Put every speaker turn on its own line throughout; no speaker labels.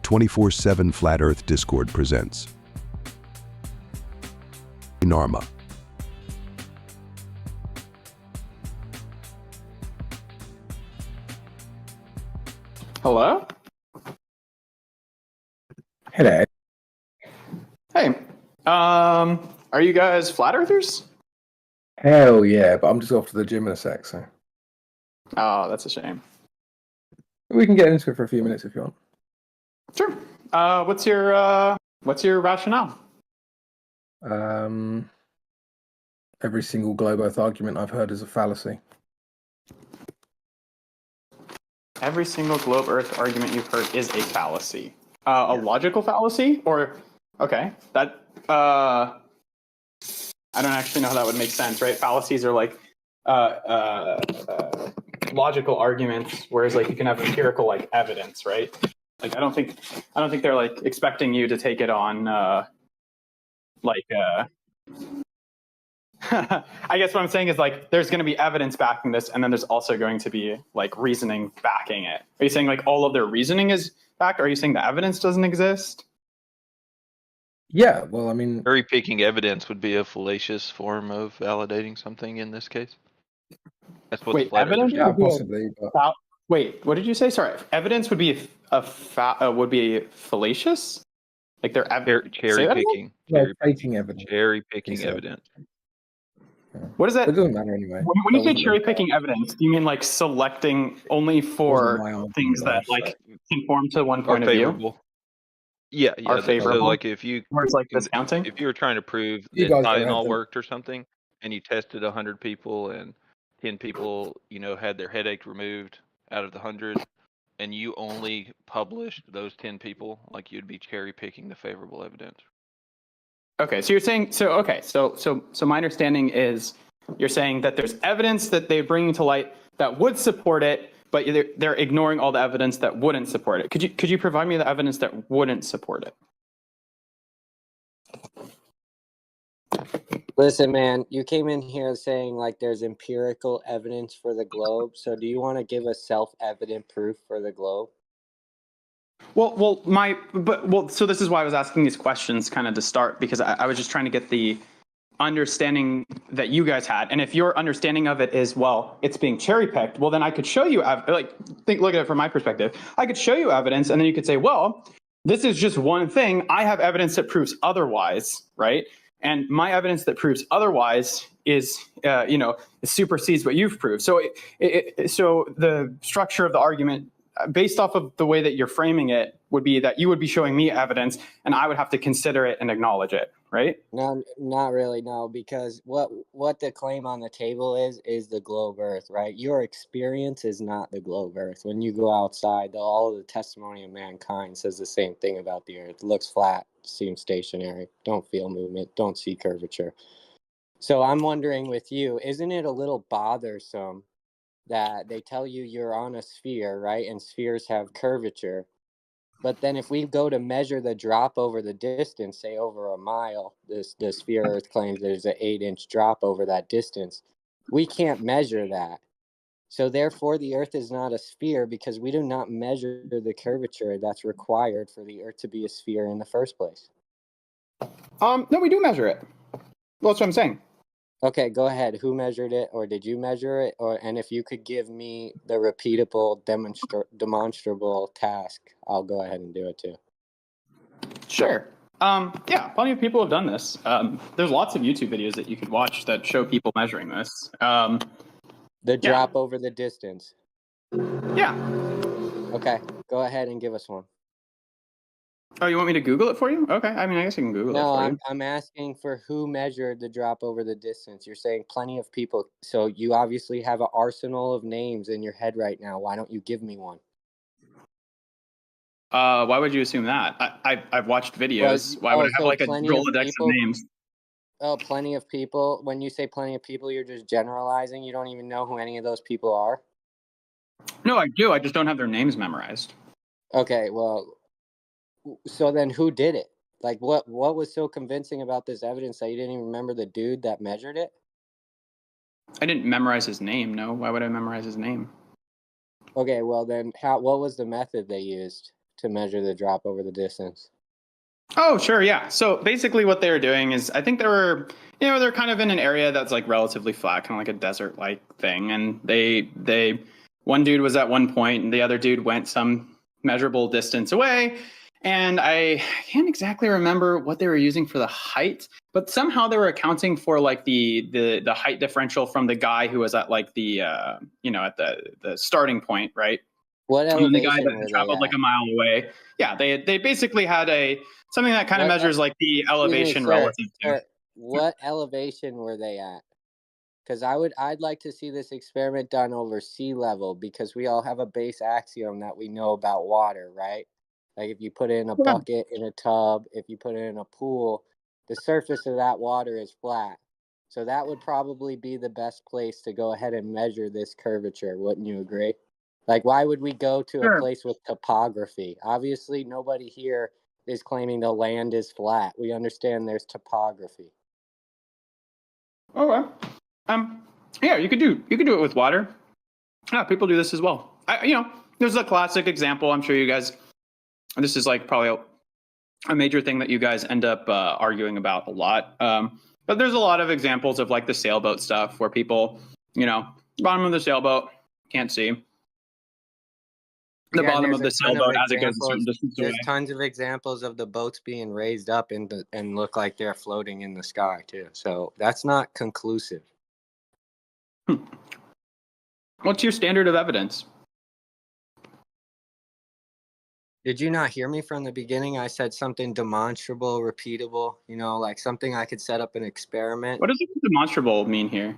24/7 Flat Earth Discord presents Inarma.
Hello?
Hey there.
Hey. Are you guys flat earthers?
Hell yeah, but I'm just off to the gym in a sec, so
Oh, that's a shame.
we can get into it for a few minutes if you want.
Sure. What's your rationale?
Every single globe Earth argument I've heard is a fallacy.
Every single globe Earth argument you've heard is a fallacy. A logical fallacy? Or okay. That I don't actually know how that would make sense, right? Fallacies are like logical arguments, whereas like you can have empirical like evidence, right? Like I don't think they're like expecting you to take it on I guess what I'm saying is like there's going to be evidence backing this, and then there's also going to be like reasoning backing it. Are you saying like all of their reasoning is backed? Or are you saying the evidence doesn't exist?
Yeah, well, I mean,
Cherry picking evidence would be a fallacious form of validating something in this case. That's what
Wait,
the flat
evidence?
earthers
yeah,
do.
possibly, but
Wait, what did you say? Sorry, evidence would be would be fallacious. Like they're
Cherry picking.
yeah, faking evidence.
Cherry picking
He said.
evidence.
What is that?
It doesn't matter anyway.
When you say cherry picking evidence, do you mean like selecting only for
my argument,
things that
so.
like conform to one
Are
point of view?
favorable. Yeah.
Are
So
favorable?
like if you
Or it's like discounting?
if you were trying to prove
You
that
guys go ahead
Tylenol
then.
worked or something, and you tested 100 people and 10 people, had their headache removed out of the 100, and you only published those 10 people, like you'd be cherry picking the favorable evidence.
Okay, so you're saying so my understanding is you're saying that there's evidence that they're bringing to light that would support it, but they're ignoring all the evidence that wouldn't support it. Could you provide me the evidence that wouldn't support it?
Listen, man, you came in here saying like there's empirical evidence for the globe. So do you want to give us self-evident proof for the globe?
So this is why I was asking these questions kind of to start, because I was just trying to get the understanding that you guys had. And if your understanding of it is, well, it's being cherry picked, well, then I could show you, look at it from my perspective. I could show you evidence, and then you could say, well, this is just one thing. I have evidence that proves otherwise, right? And my evidence that proves otherwise is, supersedes what you've proved. So, so the structure of the argument, based off of the way that you're framing it, would be that you would be showing me evidence, and I would have to consider it and acknowledge it, right?
No, not really, no, because what the claim on the table is the globe Earth, right? Your experience is not the globe Earth. When you go outside, all of the testimony of mankind says the same thing about the Earth. It looks flat, seems stationary, don't feel movement, don't see curvature. So I'm wondering with you, isn't it a little bothersome that they tell you you're on a sphere, right? And spheres have curvature. But then if we go to measure the drop over the distance, say over a mile, the sphere Earth claims there's an 8-inch drop over that distance. We can't measure that. So therefore, the Earth is not a sphere because we do not measure the curvature that's required for the Earth to be a sphere in the first place.
No, we do measure it. Well, that's what I'm saying.
Okay, go ahead. Who measured it, or did you measure it? And if you could give me the repeatable, demonstrable task, I'll go ahead and do it too.
Sure. Yeah, plenty of people have done this. There's lots of YouTube videos that you could watch that show people measuring this.
The drop over the distance.
Yeah.
Okay, go ahead and give us one.
Oh, you want me to Google it for you? Okay, I mean, I guess I can Google it for you.
No, I'm asking for who measured the drop over the distance. You're saying plenty of people. So you obviously have an arsenal of names in your head right now. Why don't you give me one?
Why would you assume that? I've watched videos. Why would I have like a Rolodex of names?
Oh, plenty of people. When you say plenty of people, you're just generalizing. You don't even know who any of those people are?
No, I do. I just don't have their names memorized.
Okay, well, so then who did it? Like, what was so convincing about this evidence that you didn't even remember the dude that measured it?
I didn't memorize his name, no. Why would I memorize his name?
Okay, well then, what was the method they used to measure the drop over the distance?
Oh, sure, yeah. So basically, what they were doing is, I think they were, they're kind of in an area that's like relatively flat, kind of like a desert-like thing, and one dude was at one point, and the other dude went some measurable distance away, and I can't exactly remember what they were using for the height, but somehow they were accounting for like the height differential from the guy who was at like the at the starting point, right?
What
And then the guy
elevation were
that
they
traveled
at?
like a mile away. Yeah, they basically had something that kind of
What
measures like the
Excuse me,
elevation
sir,
relative to.
sir, what elevation were they at? Because I'd like to see this experiment done over sea level, because we all have a base axiom that we know about water, right? Like if you put it in a
Yeah.
bucket, in a tub, if you put it in a pool, the surface of that water is flat. So that would probably be the best place to go ahead and measure this curvature. Wouldn't you agree? Like, why would we go to a
Sure.
place with topography? Obviously, nobody here is claiming the land is flat. We understand there's topography.
Okay. Yeah, you could do it with water. Yeah, people do this as well. There's a classic example. I'm sure you guys. This is like probably a major thing that you guys end up arguing about a lot. But there's a lot of examples of like the sailboat stuff where people, bottom of the sailboat, can't see. The
Yeah, and
bottom of
there's
the
a ton of
sailboat as it goes a certain
examples.
distance away.
There's tons of examples of the boats being raised up and look like they're floating in the sky too. So that's not conclusive.
What's your standard of evidence?
Did you not hear me from the beginning? I said something demonstrable, repeatable, like something I could set up an experiment
What does demonstrable mean here?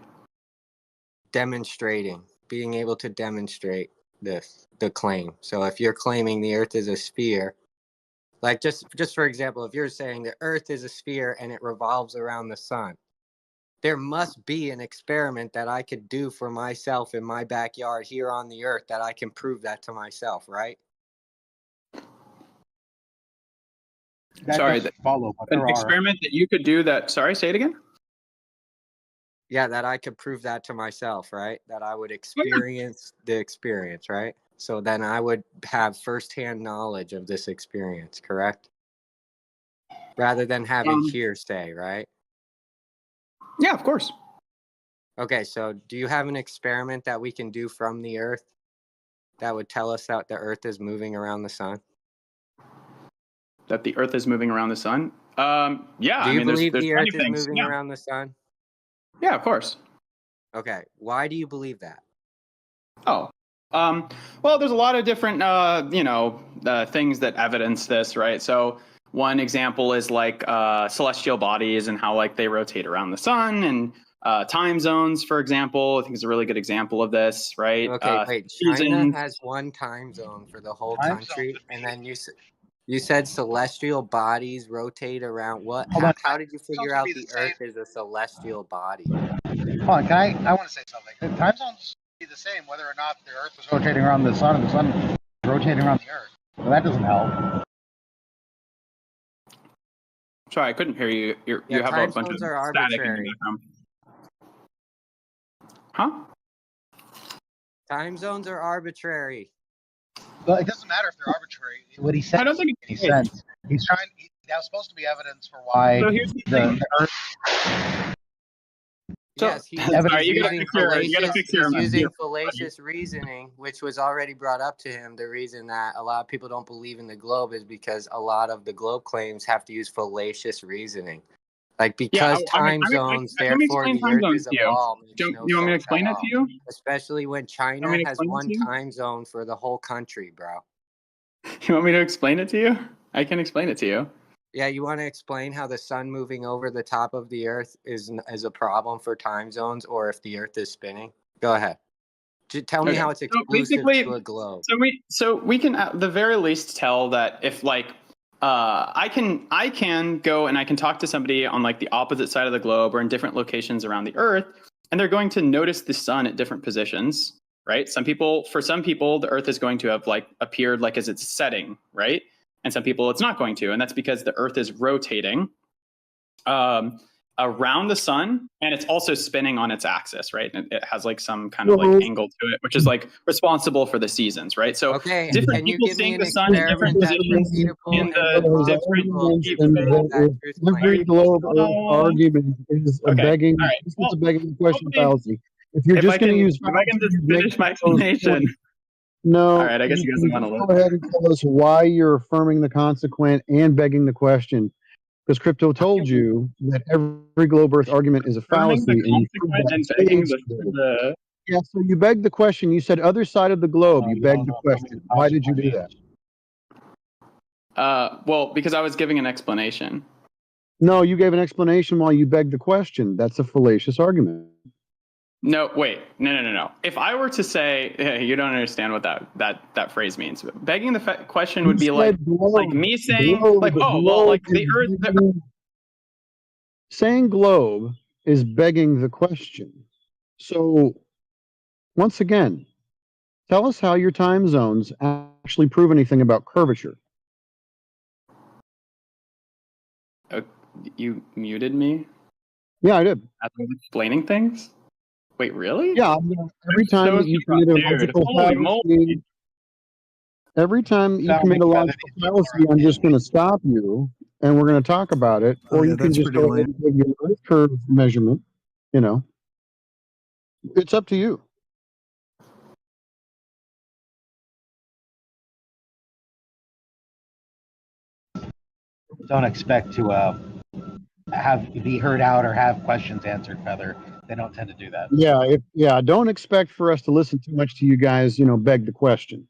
demonstrating, being able to demonstrate the claim. So if you're claiming the earth is a sphere, like just for example, if you're saying the earth is a sphere and it revolves around the sun, there must be an experiment that I could do for myself in my backyard here on the earth that I can prove that to myself, right?
That
Sorry,
doesn't follow, but
an
there are.
experiment that you could do that. Sorry, say it again.
Yeah, that I could prove that to myself, right? That I would experience the experience, right? So then I would have firsthand knowledge of this experience, correct? Rather than having hearsay, right?
Yeah, of course.
Okay, so do you have an experiment that we can do from the earth that would tell us that the earth is moving around the sun?
That the earth is moving around the sun? Yeah,
Do you believe
there's
the
plenty
earth
of
is
things.
moving
Yeah.
around the sun?
Yeah, of course.
Okay, why do you believe that?
Oh, well, there's a lot of different, things that evidence this, right? So one example is like celestial bodies and how like they rotate around the sun, and time zones, for example, I think is a really good example of this, right?
Okay, wait. China
Seasons.
has one time zone for the whole
Time
country, and then you said celestial bodies rotate around what?
Hold on.
How did you
Zones
figure
can
out
be
the
the same.
Earth is a celestial body?
Hold on, I want to say something. The time zones be the same whether or not the Earth was rotating around the sun and the sun was rotating around the Earth. So that doesn't help.
Sorry, I couldn't hear you. You have a
time
bunch of
zones are
static in
arbitrary.
the background. Huh?
Time zones are arbitrary.
Well, it doesn't matter if they're arbitrary. What he said
I don't think
doesn't make any sense. He's trying. That was supposed to be evidence for why
So here's the thing.
the Earth.
So-
Yes, he's
Sorry, you gotta
using
fix your- you gotta fix your-
he's using
your-
fallacious reasoning, which was already brought up to him. The reason that a lot of people don't believe in the globe is because a lot of the globe claims have to use fallacious reasoning. Like, because time zones,
let me
therefore
explain
the
time
Earth
zones
is a
to you.
ball. Makes
Do
no
you want me to
sense
explain
at
it to
all.
you?
Especially when China
me to
has
explain it
one
to you?
time zone for the whole country, bro.
You want me to explain it to you? I can explain it to you.
Yeah, you want to explain how the sun moving over the top of the Earth is a problem for time zones, or if the Earth is spinning? Go ahead. Tell me
Okay.
how it's
So
exclusive
basically-
to a globe.
So we can at the very least tell that if like I can go and I can talk to somebody on like the opposite side of the globe or in different locations around the Earth, and they're going to notice the sun at different positions, right? For some people, the Earth is going to have like appeared like as it's setting, right? And some people it's not going to, and that's because the Earth is rotating. around the sun, and it's also spinning on its axis, right? And it has like some kind of
Well,
like angle to it, which is like responsible for the seasons, right? So
Okay,
different
can you
people
give me
seeing
an
the sun in different
experiment that's
positions
repeatable
in
and
the
Those
different
logical
arguments
people.
and
that
that
you
if
explain?
every globe Earth
Oh,
argument is a
okay.
begging,
All right.
this is
Well,
a begging question
hopefully,
fallacy. If you're
if I
just going to
can,
use
if I can
fallacy,
just
you make
finish my
those
explanation.
points. No,
All right. I guess
you
you guys
can
don't want
just
to
go
listen.
ahead and tell us why you're affirming the consequent and begging the question. Because Crypto told you that every globe Earth argument is a
Affirming
fallacy,
the
and you proved
consequent
that
and
in
begging
spades.
the.
Yeah, so you begged the question. You said other side of the globe. You
You
begged the
don't know
question. Why did you do that?
Well, because I was giving an explanation.
No, you gave an explanation while you begged the question. That's a fallacious argument.
No, wait, no. If I were to say, hey, you don't understand what that phrase means. Begging the question would be like me saying, like, oh, well, like the Earth.
Saying globe is begging the question. So, once again, tell us how your time zones actually prove anything about curvature.
You muted me
Yeah, I did.
as I was explaining things. Wait, really?
Yeah, every time that you commit a logical
Holy
fallacy,
moly!
every time you
Sounding
commit a
better
logical
than you
fallacy, I'm just going to stop you and we're going to talk about it.
Oh,
Or
yeah,
you can
that's
just
pretty
go ahead
lame.
and give your Earth curve measurement. You know, it's up to you.
Don't expect to be heard out or have questions answered, Feather. They don't tend to do that.
Yeah, don't expect for us to listen too much to you guys, beg the question.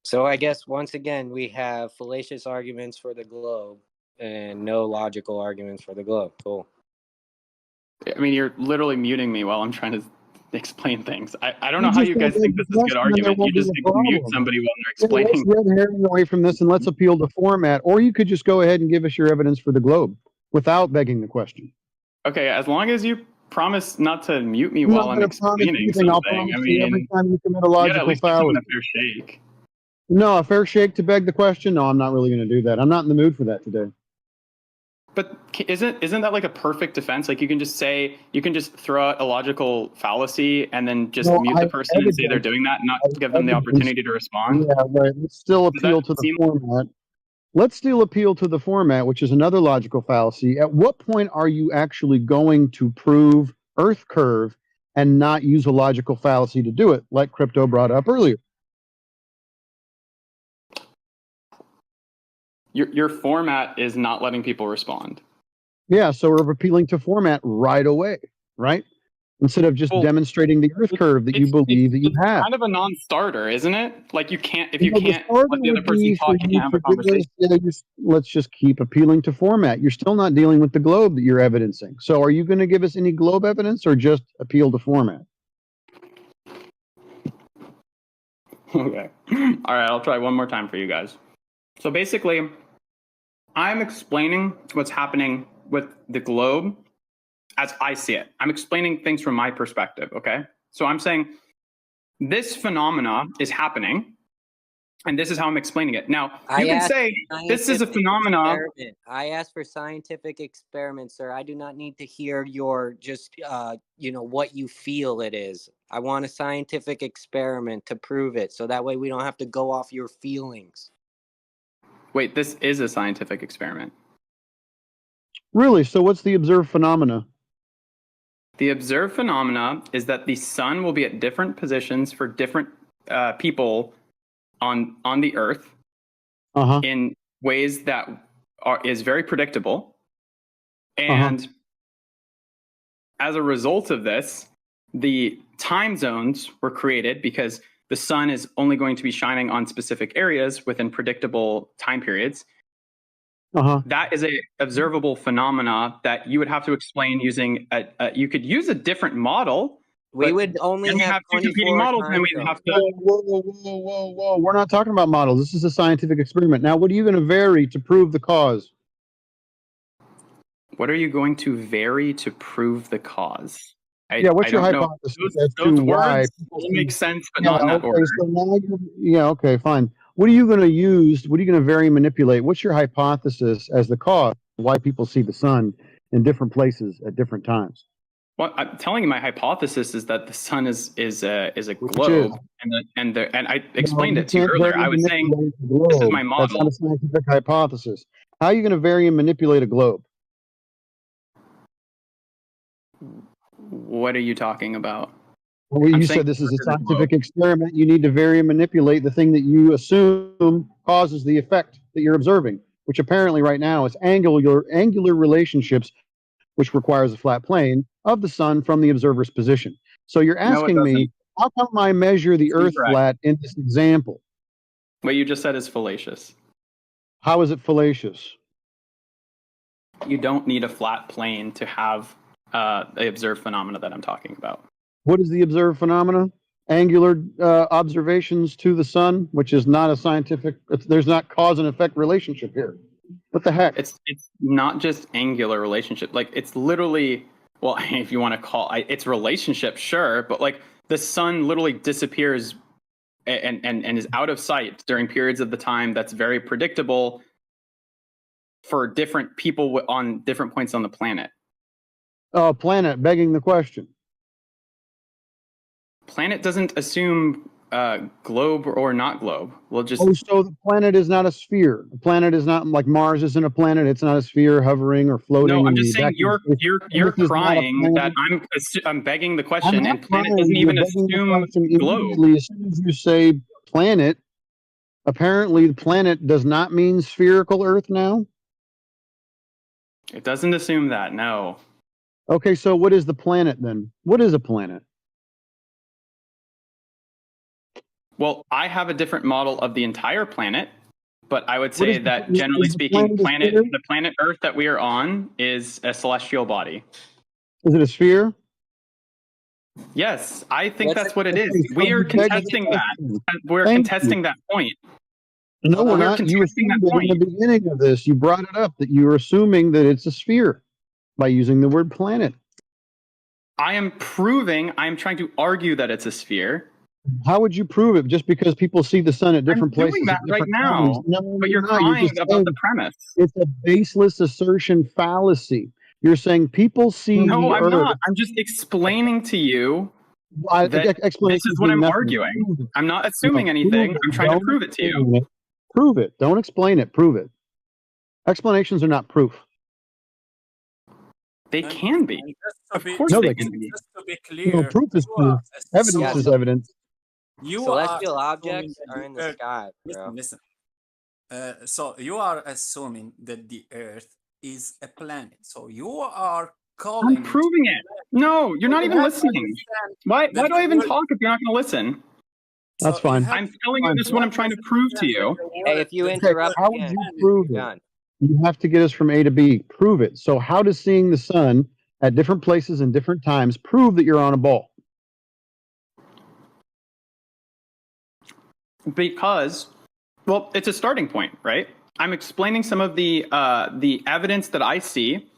So I guess once again we have fallacious arguments for the globe and no logical arguments for the globe. Cool.
I mean, you're literally muting me while I'm trying to explain things. I don't
You
know how
just
you
don't
guys
beg
think
the
this is a good
question and there
argument. You
won't be
just
a
think to mute
problem.
somebody while they're
Yeah, let's
explaining.
red herring away from this and let's appeal to format. Or you could just go ahead and give us your evidence for the globe without begging the question.
Okay, as long as you promise not to mute me
I'm
while
not
I'm
going to promise
explaining
anything. I'll
something.
promise
I
you every
mean,
time you commit a
you gotta at
logical
least give someone
fallacy.
a fair shake.
No, a fair shake to beg the question? No, I'm not really going to do that. I'm not in the mood for that today.
But isn't that like a perfect defense? Like you can just throw out a logical fallacy and then just
No,
mute
I
the
have
person and say they're
evidence.
doing that, and not
I have
give them the
evidence.
opportunity to respond.
Yeah, right. Let's still
Does that
appeal to the
seem
format. Let's still appeal to the format, which is another logical fallacy. At what point are you actually going to prove Earth curve and not use a logical fallacy to do it, like Crypto brought up earlier?
your format is not letting people respond?
Yeah, so we're appealing to format right away, right? Instead of just
Well,
demonstrating the Earth curve that you believe that you
it's
have.
kind of a non-starter, isn't it? Like you can't if you
The
can't
starter
let the other
would
person
be
talk,
for
you
you
can't have
to
a
give
conversation.
us, let's just keep appealing to format. You're still not dealing with the globe that you're evidencing. So are you going to give us any globe evidence or just appeal to format?
Okay. All right, I'll try one more time for you guys. So basically, I'm explaining what's happening with the globe as I see it. I'm explaining things from my perspective, okay? So I'm saying this phenomena is happening, and this is how I'm explaining it. Now, you can say this is a phenomena.
I asked for scientific experiment, sir. I do not need to hear your just, what you feel it is. I want a scientific experiment to prove it, so that way we don't have to go off your feelings.
Wait, this is a scientific experiment.
Really? So what's the observed phenomena?
The observed phenomena is that the sun will be at different positions for different people on the Earth in ways that is very predictable. And as a result of this, the time zones were created because the sun is only going to be shining on specific areas within predictable time periods. That is a observable phenomena that you would have to explain using you could use a different model.
We would only have
two competing models, and we'd have to.
Whoa! We're not talking about models. This is a scientific experiment. Now, what are you going to vary to prove the cause?
What are you going to vary to prove the cause?
What's your hypothesis as to
those
why?
Words make sense, but not in that order.
So now okay, fine. What are you going to use? What are you going to vary and manipulate? What's your hypothesis as the cause of why people see the sun in different places at different times?
Well, I'm telling you, my hypothesis is that the sun is a
Which
globe,
is?
and I explained
No,
it to you
can't
earlier.
vary
I
and
was saying
manipulate the
this is
globe.
my
That's not
model.
a scientific hypothesis. How are you going to vary and manipulate a globe?
What are you talking about?
Well,
I'm
you
saying
said this is a
the Earth
scientific experiment. You need to vary and manipulate the thing that you assume causes the effect that you're observing, which apparently right now is angular relationships, which requires a flat plane of the sun from the observer's position. So you're
No, it
asking
doesn't.
me, how come I measure the
It's
Earth
incorrect.
flat in this example?
What you just said is fallacious.
How is it fallacious?
You don't need a flat plane to have the observed phenomena that I'm talking about.
What is the observed phenomena? Angular observations to the sun, which is not a scientific, there's not cause and effect relationship here. What the heck?
It's not just angular relationship. Like it's literally, well, if you want to call it's relationship, sure, but like the sun literally disappears and is out of sight during periods of the time that's very predictable for different people on different points on the planet.
Oh, planet, begging the question.
Planet doesn't assume globe or not globe. We'll just
Oh, so the planet is not a sphere. The planet is not like Mars isn't a planet. It's not a sphere hovering or floating.
no. I'm
in
just
the
saying
vacuum
you're
space.
you're
Earth is not a
crying that
planet.
I'm begging the
I'm
question,
not
and planet
crying.
doesn't
You're
even
begging the
assume
question
globe.
immediately as soon as you say planet. Apparently, the planet does not mean spherical Earth now.
It doesn't assume that. No.
Okay, so what is the planet then? What is a planet?
Well, I have a different model of the entire planet, but I would
What is
say that generally
is the
speaking,
planet a sphere?
the planet Earth that we are on is a celestial body.
Is it a sphere?
Yes, I think
What's
that's
it?
what it is.
Okay, so
We are
you beg the
contesting that.
question.
We're
Thank you.
contesting that point.
No,
Hold
we're
on.
We're
not. You
contesting
assumed
that
it in the
point.
beginning of this. You brought it up that you were assuming that it's a sphere by using the word planet.
I'm trying to argue that it's a sphere.
How would you prove it? Just because people see the sun at different
I'm doing
places
that
at
right
different times?
now,
No,
but
you're
you're
not. You're
crying
just
about the
saying
premise.
it's a baseless assertion fallacy. You're saying people see
No,
the
I'm
Earth.
not. I'm just explaining to you that this
Explanations
is what
mean
I'm
nothing.
arguing.
Prove it.
I'm not
No,
assuming
prove
anything.
it.
I'm trying to
Don't
prove it to you.
explain it. Prove it. Don't explain it. Prove it. Explanations are not proof.
They can be.
And
Of course
No,
they
they
can
can't.
be.
just to be
No,
clear,
proof is
you
proof.
are
Evidence
Yeah,
is
so
evidence.
you
celestial
are
objects
assuming that
are in
the
the
Earth.
sky, bro.
Listen. So you are assuming that the Earth is a planet. So you are
I'm
calling it.
proving it. No, you're
So
not
you
even
have to
listening.
understand
Why
that
do I
the
even
world.
talk if you're not going to listen?
That's
So you
fine.
have
I'm telling you
Fine.
this is
you
what
have
I'm trying to
to
prove to
understand
you.
that the
Hey,
world.
if you
that
Okay,
interrupt
how would
again,
you
planet.
prove
you're
it?
done.
You have to get us from A to B. Prove it. So how does seeing the sun at different places and different times prove that you're on a ball?
Because, well, it's a starting point, right? I'm explaining some of the evidence that I see,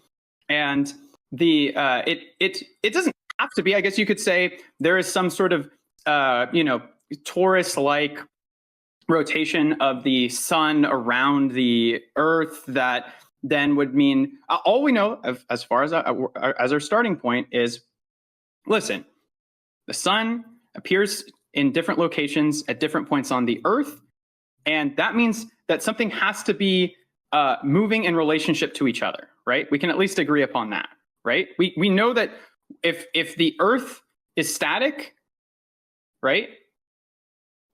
and it doesn't have to be. I guess you could say there is some sort of torus-like rotation of the sun around the Earth that then would mean all we know as far as our starting point is, listen, the sun appears in different locations at different points on the Earth, and that means that something has to be moving in relationship to each other, right? We can at least agree upon that, right? We know that if the Earth is static, right,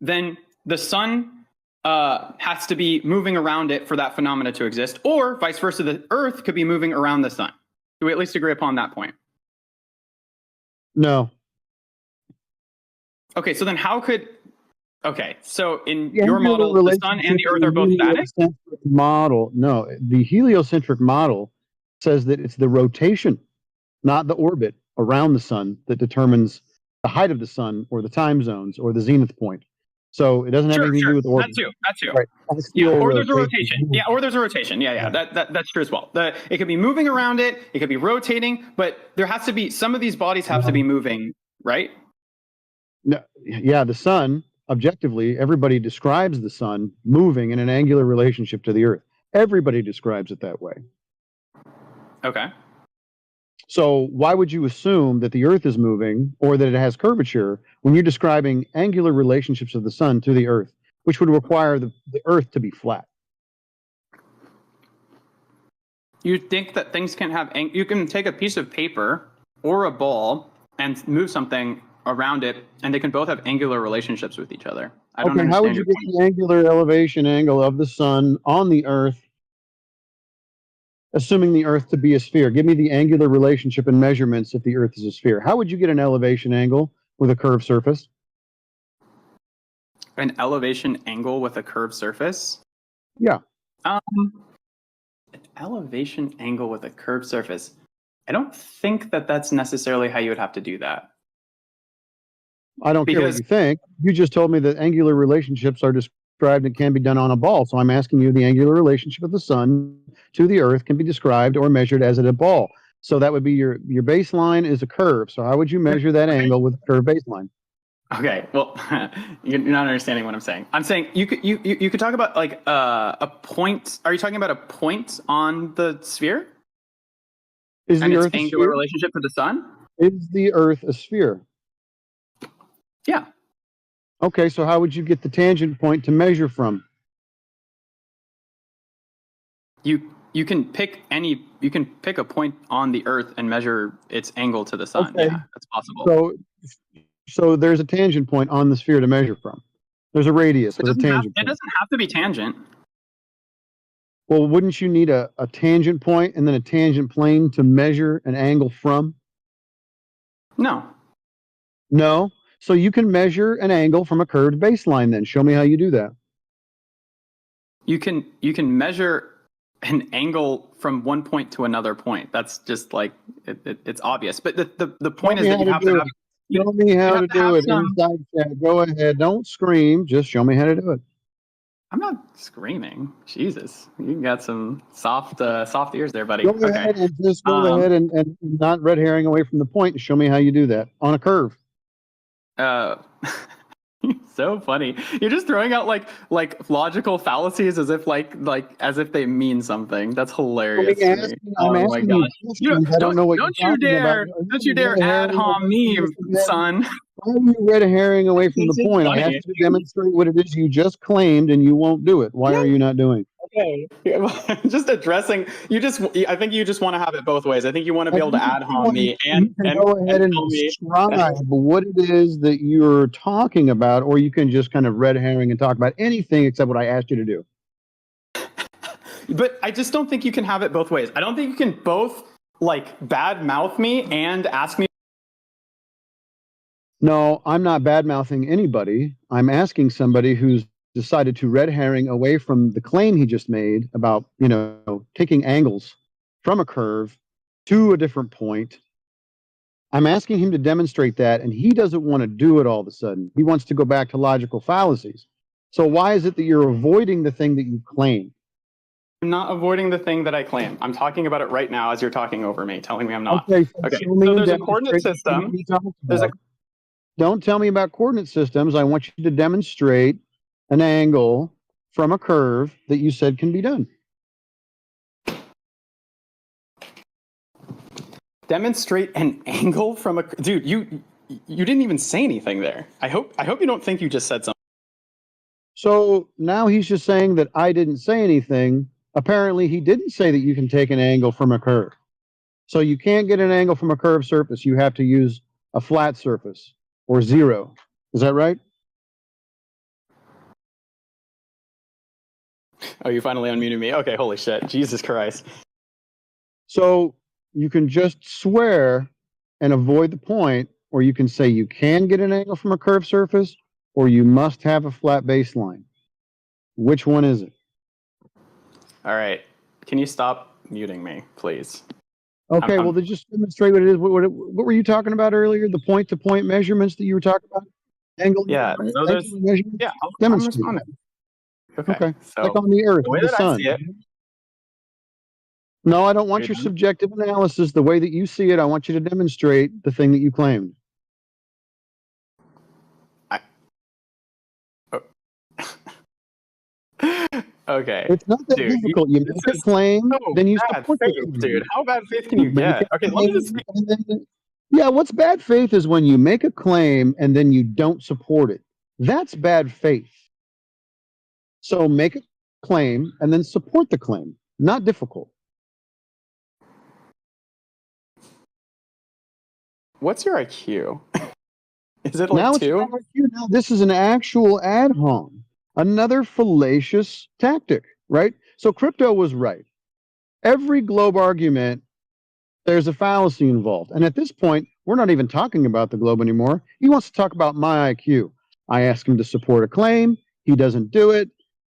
then the sun has to be moving around it for that phenomena to exist, or vice versa, the Earth could be moving around the sun. Do we at least agree upon that point?
No.
Okay, so then how could? Okay, so in
The
your
angular
model, the sun and
relationship
the Earth
in
are both static.
heliocentric model. No, the heliocentric model says that it's the rotation, not the orbit around the sun, that determines the height of the sun or the time zones or the zenith point. So it doesn't have anything to do with orbit.
That too.
Right.
Yeah,
Axial
or there's a
rotation.
rotation. Yeah, or there's a rotation. Yeah. That's true as well. It could be moving around it. It could be rotating, but there has to be some of these bodies have to be moving, right?
No, yeah, the sun objectively, everybody describes the sun moving in an angular relationship to the Earth. Everybody describes it that way.
Okay.
So why would you assume that the Earth is moving or that it has curvature when you're describing angular relationships of the sun to the Earth, which would require the Earth to be flat?
You think that things can have, you can take a piece of paper or a ball and move something around it, and they can both have angular relationships with each other. I don't
Okay, how would
understand
you
your
get
point.
the angular elevation angle of the sun on the Earth, assuming the Earth to be a sphere? Give me the angular relationship and measurements if the Earth is a sphere. How would you get an elevation angle with a curved surface?
An elevation angle with a curved surface?
Yeah.
An elevation angle with a curved surface. I don't think that that's necessarily how you would have to do that.
I don't care what
Because
you think. You just told me that angular relationships are described and can be done on a ball. So I'm asking you, the angular relationship of the sun to the Earth can be described or measured as at a ball. So that would be your baseline is a curve. So how would you measure that angle with a curved baseline?
okay, well, you're not understanding what I'm saying. I'm saying you could talk about like a point. Are you talking about a point on the sphere
Is
and
the
its
Earth a
angular
sphere?
relationship to the sun?
Is the Earth a sphere?
Yeah.
Okay, so how would you get the tangent point to measure from?
You can pick a point on the Earth and measure its angle to the sun.
Okay.
Yeah, that's possible.
So there's a tangent point on the sphere to measure from. There's a radius with a tangent
It
point.
doesn't have to be tangent.
Well, wouldn't you need a tangent point and then a tangent plane to measure an angle from?
No.
No. So you can measure an angle from a curved baseline then. Show me how you do that.
You can measure an angle from one point to another point. That's just like it's obvious. But the point is that you have to have
Show me how to do it
some.
inside chat. Go ahead. Don't scream. Just show me how to do it.
I'm not screaming. Jesus, you got some soft ears there, buddy.
Go
Okay.
ahead and just go ahead and not red herring away from the point and show me how you do that on a curve.
So funny. You're just throwing out like logical fallacies as if as if they mean something. That's hilarious.
I'm
to me.
asking you questions. I don't know what you're talking about.
Don't you dare ad hom me, son.
Why are you red herring away from the
This is
point? I
funny.
asked you to demonstrate what it is you just claimed and you won't do it. Why are you not doing it?
Okay. Just addressing. I think you just want to have it both ways. I think you want to be able to ad hom me and
go ahead and
tell me.
describe what it is that you're talking about, or you can just kind of red herring and talk about anything except what I asked you to do.
But I just don't think you can have it both ways. I don't think you can both like bad mouth me and ask me.
No, I'm not bad mouthing anybody. I'm asking somebody who's decided to red herring away from the claim he just made about, taking angles from a curve to a different point. I'm asking him to demonstrate that, and he doesn't want to do it all of a sudden. He wants to go back to logical fallacies. So why is it that you're avoiding the thing that you claim?
I'm not avoiding the thing that I claim. I'm talking about it right now as you're talking over me, telling me I'm not.
Okay,
Okay.
show me
So
and
there's a coordinate
demonstrate the thing
system.
that you talked
There's a
about. Don't tell me about coordinate systems. I want you to demonstrate an angle from a curve that you said can be done.
Demonstrate an angle from a dude. You didn't even say anything there. I hope you don't think you just said something.
So now he's just saying that I didn't say anything. Apparently, he didn't say that you can take an angle from a curve. So you can't get an angle from a curved surface. You have to use a flat surface or zero. Is that right?
Oh, you finally unmuted me. Okay, holy shit. Jesus Christ.
So you can just swear and avoid the point, or you can say you can get an angle from a curved surface, or you must have a flat baseline. Which one is it?
All right. Can you stop muting me, please?
Okay, well, then just demonstrate what it is. What were you talking about earlier? The point-to-point measurements that you were talking about? Angle,
Yeah. So there's,
measurements?
yeah, I'm
Demonstrate.
responding. Okay. So
Like on the Earth,
the way
the
that
sun.
I see it.
No, I don't want
You're
your
done?
subjective analysis. The way that you see it, I want you to demonstrate the thing that you claimed.
Okay,
It's not that
dude,
difficult. You
this
make a
is
claim,
so
then you
bad
support the
faith,
claim.
dude. How bad faith can
You
you
make
get?
a
Okay, let me
claim,
just.
and then, yeah, what's bad faith is when you make a claim and then you don't support it. That's bad faith. So make a claim and then support the claim. Not difficult.
What's your IQ? Is it like
Now it's not
2?
like you. Now this is an actual ad hom, another fallacious tactic, right? So crypto was right. Every globe argument, there's a fallacy involved. And at this point, we're not even talking about the globe anymore. He wants to talk about my IQ. I ask him to support a claim. He doesn't do it.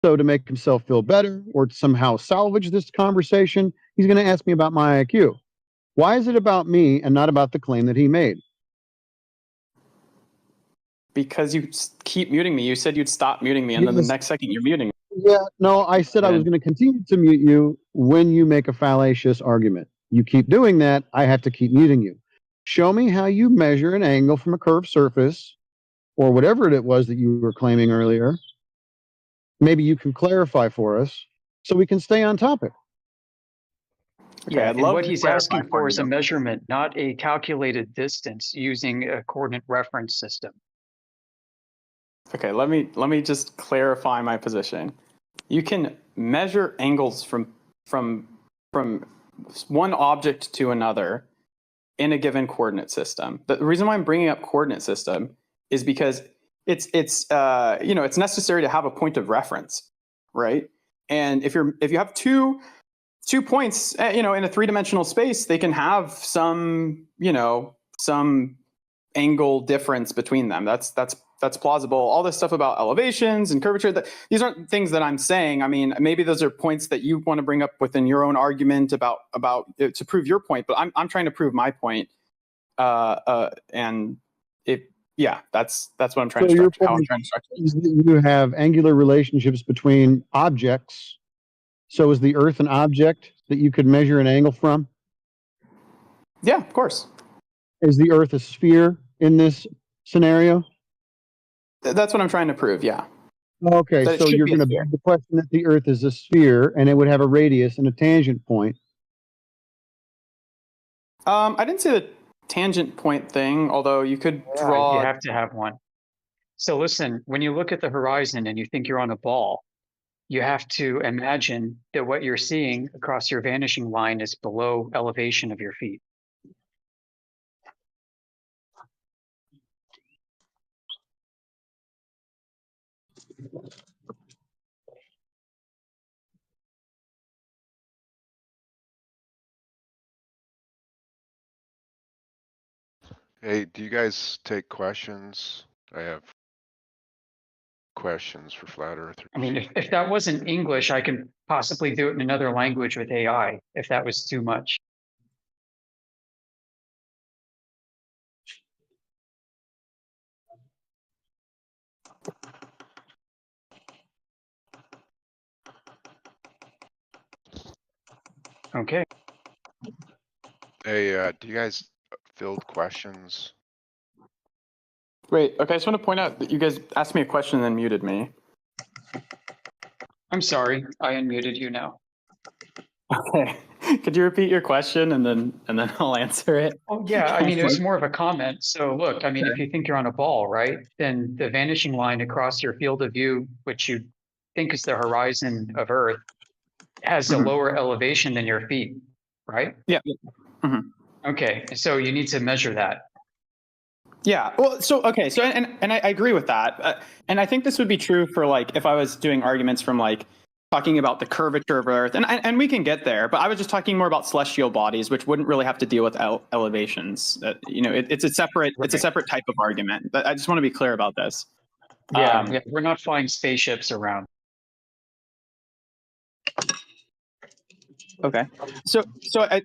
So to make himself feel better or to somehow salvage this conversation, he's going to ask me about my IQ. Why is it about me and not about the claim that he made?
Because you keep muting me. You said you'd stop muting me, and then the
Yes.
next second you're muting me.
Yeah, no, I said I was going to continue to mute you when you make a fallacious argument. You keep doing that, I have to keep muting you. Show me how you measure an angle from a curved surface or whatever it was that you were claiming earlier. Maybe you can clarify for us so we can stay on topic.
Okay,
Yeah,
I'd
and
love
what
to
he's
clarify
asking for
for
is a
you.
measurement, not a calculated distance using a coordinate reference system.
Okay, let me just clarify my position. You can measure angles from one object to another in a given coordinate system. The reason why I'm bringing up coordinate system is because it's necessary to have a point of reference, right? And if you have two points, in a three-dimensional space, they can have some angle difference between them. That's plausible. All this stuff about elevations and curvature, these aren't things that I'm saying. I mean, maybe those are points that you want to bring up within your own argument about to prove your point, but I'm trying to prove my point. And that's what I'm trying
So
to
your
structure. How I'm
point
trying to structure it.
is that you have angular relationships between objects. So is the Earth an object that you could measure an angle from?
Yeah, of course.
Is the Earth a sphere in this scenario?
That's what I'm trying to prove. Yeah.
Okay,
That it
so
should
you're
be a
going to
sphere.
beg the question that the Earth is a sphere and it would have a radius and a tangent point.
I didn't say the tangent point thing, although you could
You
draw.
have to have one. So listen, when you look at the horizon and you think you're on a ball, you have to imagine that what you're seeing across your vanishing line is below elevation of your feet.
Hey, do you guys take questions? I have questions for flat earthers.
I mean, if that wasn't English, I can possibly do it in another language with AI, if that was too much. Okay.
Hey, do you guys field questions?
Wait, okay, I just want to point out that you guys asked me a question and then muted me.
I'm sorry, I unmuted you now.
Okay. Could you repeat your question and then I'll answer it?
Oh, yeah, I mean, it was more of a comment. So look, I mean, if you think you're on a ball, right, then the vanishing line across your field of view, which you think is the horizon of Earth, has a lower elevation than your feet, right?
Yeah. Mhm.
Okay, so you need to measure that.
Yeah. Well, so okay. So and I agree with that. And I think this would be true for like if I was doing arguments from like talking about the curvature of Earth, and we can get there. But I was just talking more about celestial bodies, which wouldn't really have to deal with elevations. It's a separate type of argument. But I just want to be clear about this.
Yeah, we're not flying spaceships around.
Okay. So I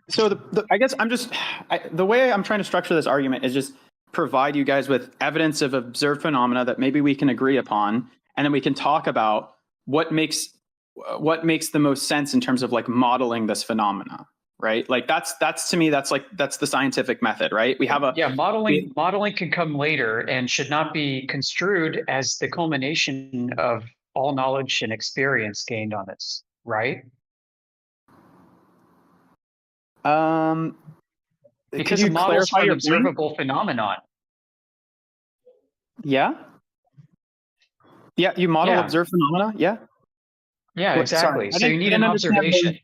guess the way I'm trying to structure this argument is just provide you guys with evidence of observed phenomena that maybe we can agree upon, and then we can talk about what makes the most sense in terms of like modeling this phenomena, right? Like that's to me that's the scientific method, right? We have
modeling can come later and should not be construed as the culmination of all knowledge and experience gained on this, right?
Could
Because
you
a model's
clarify
an
your point?
observable phenomenon.
Yeah. Yeah, you model
Yeah.
observed phenomena. Yeah.
Yeah,
Wait,
exactly.
sorry,
So you
I
need an
didn't understand
observation.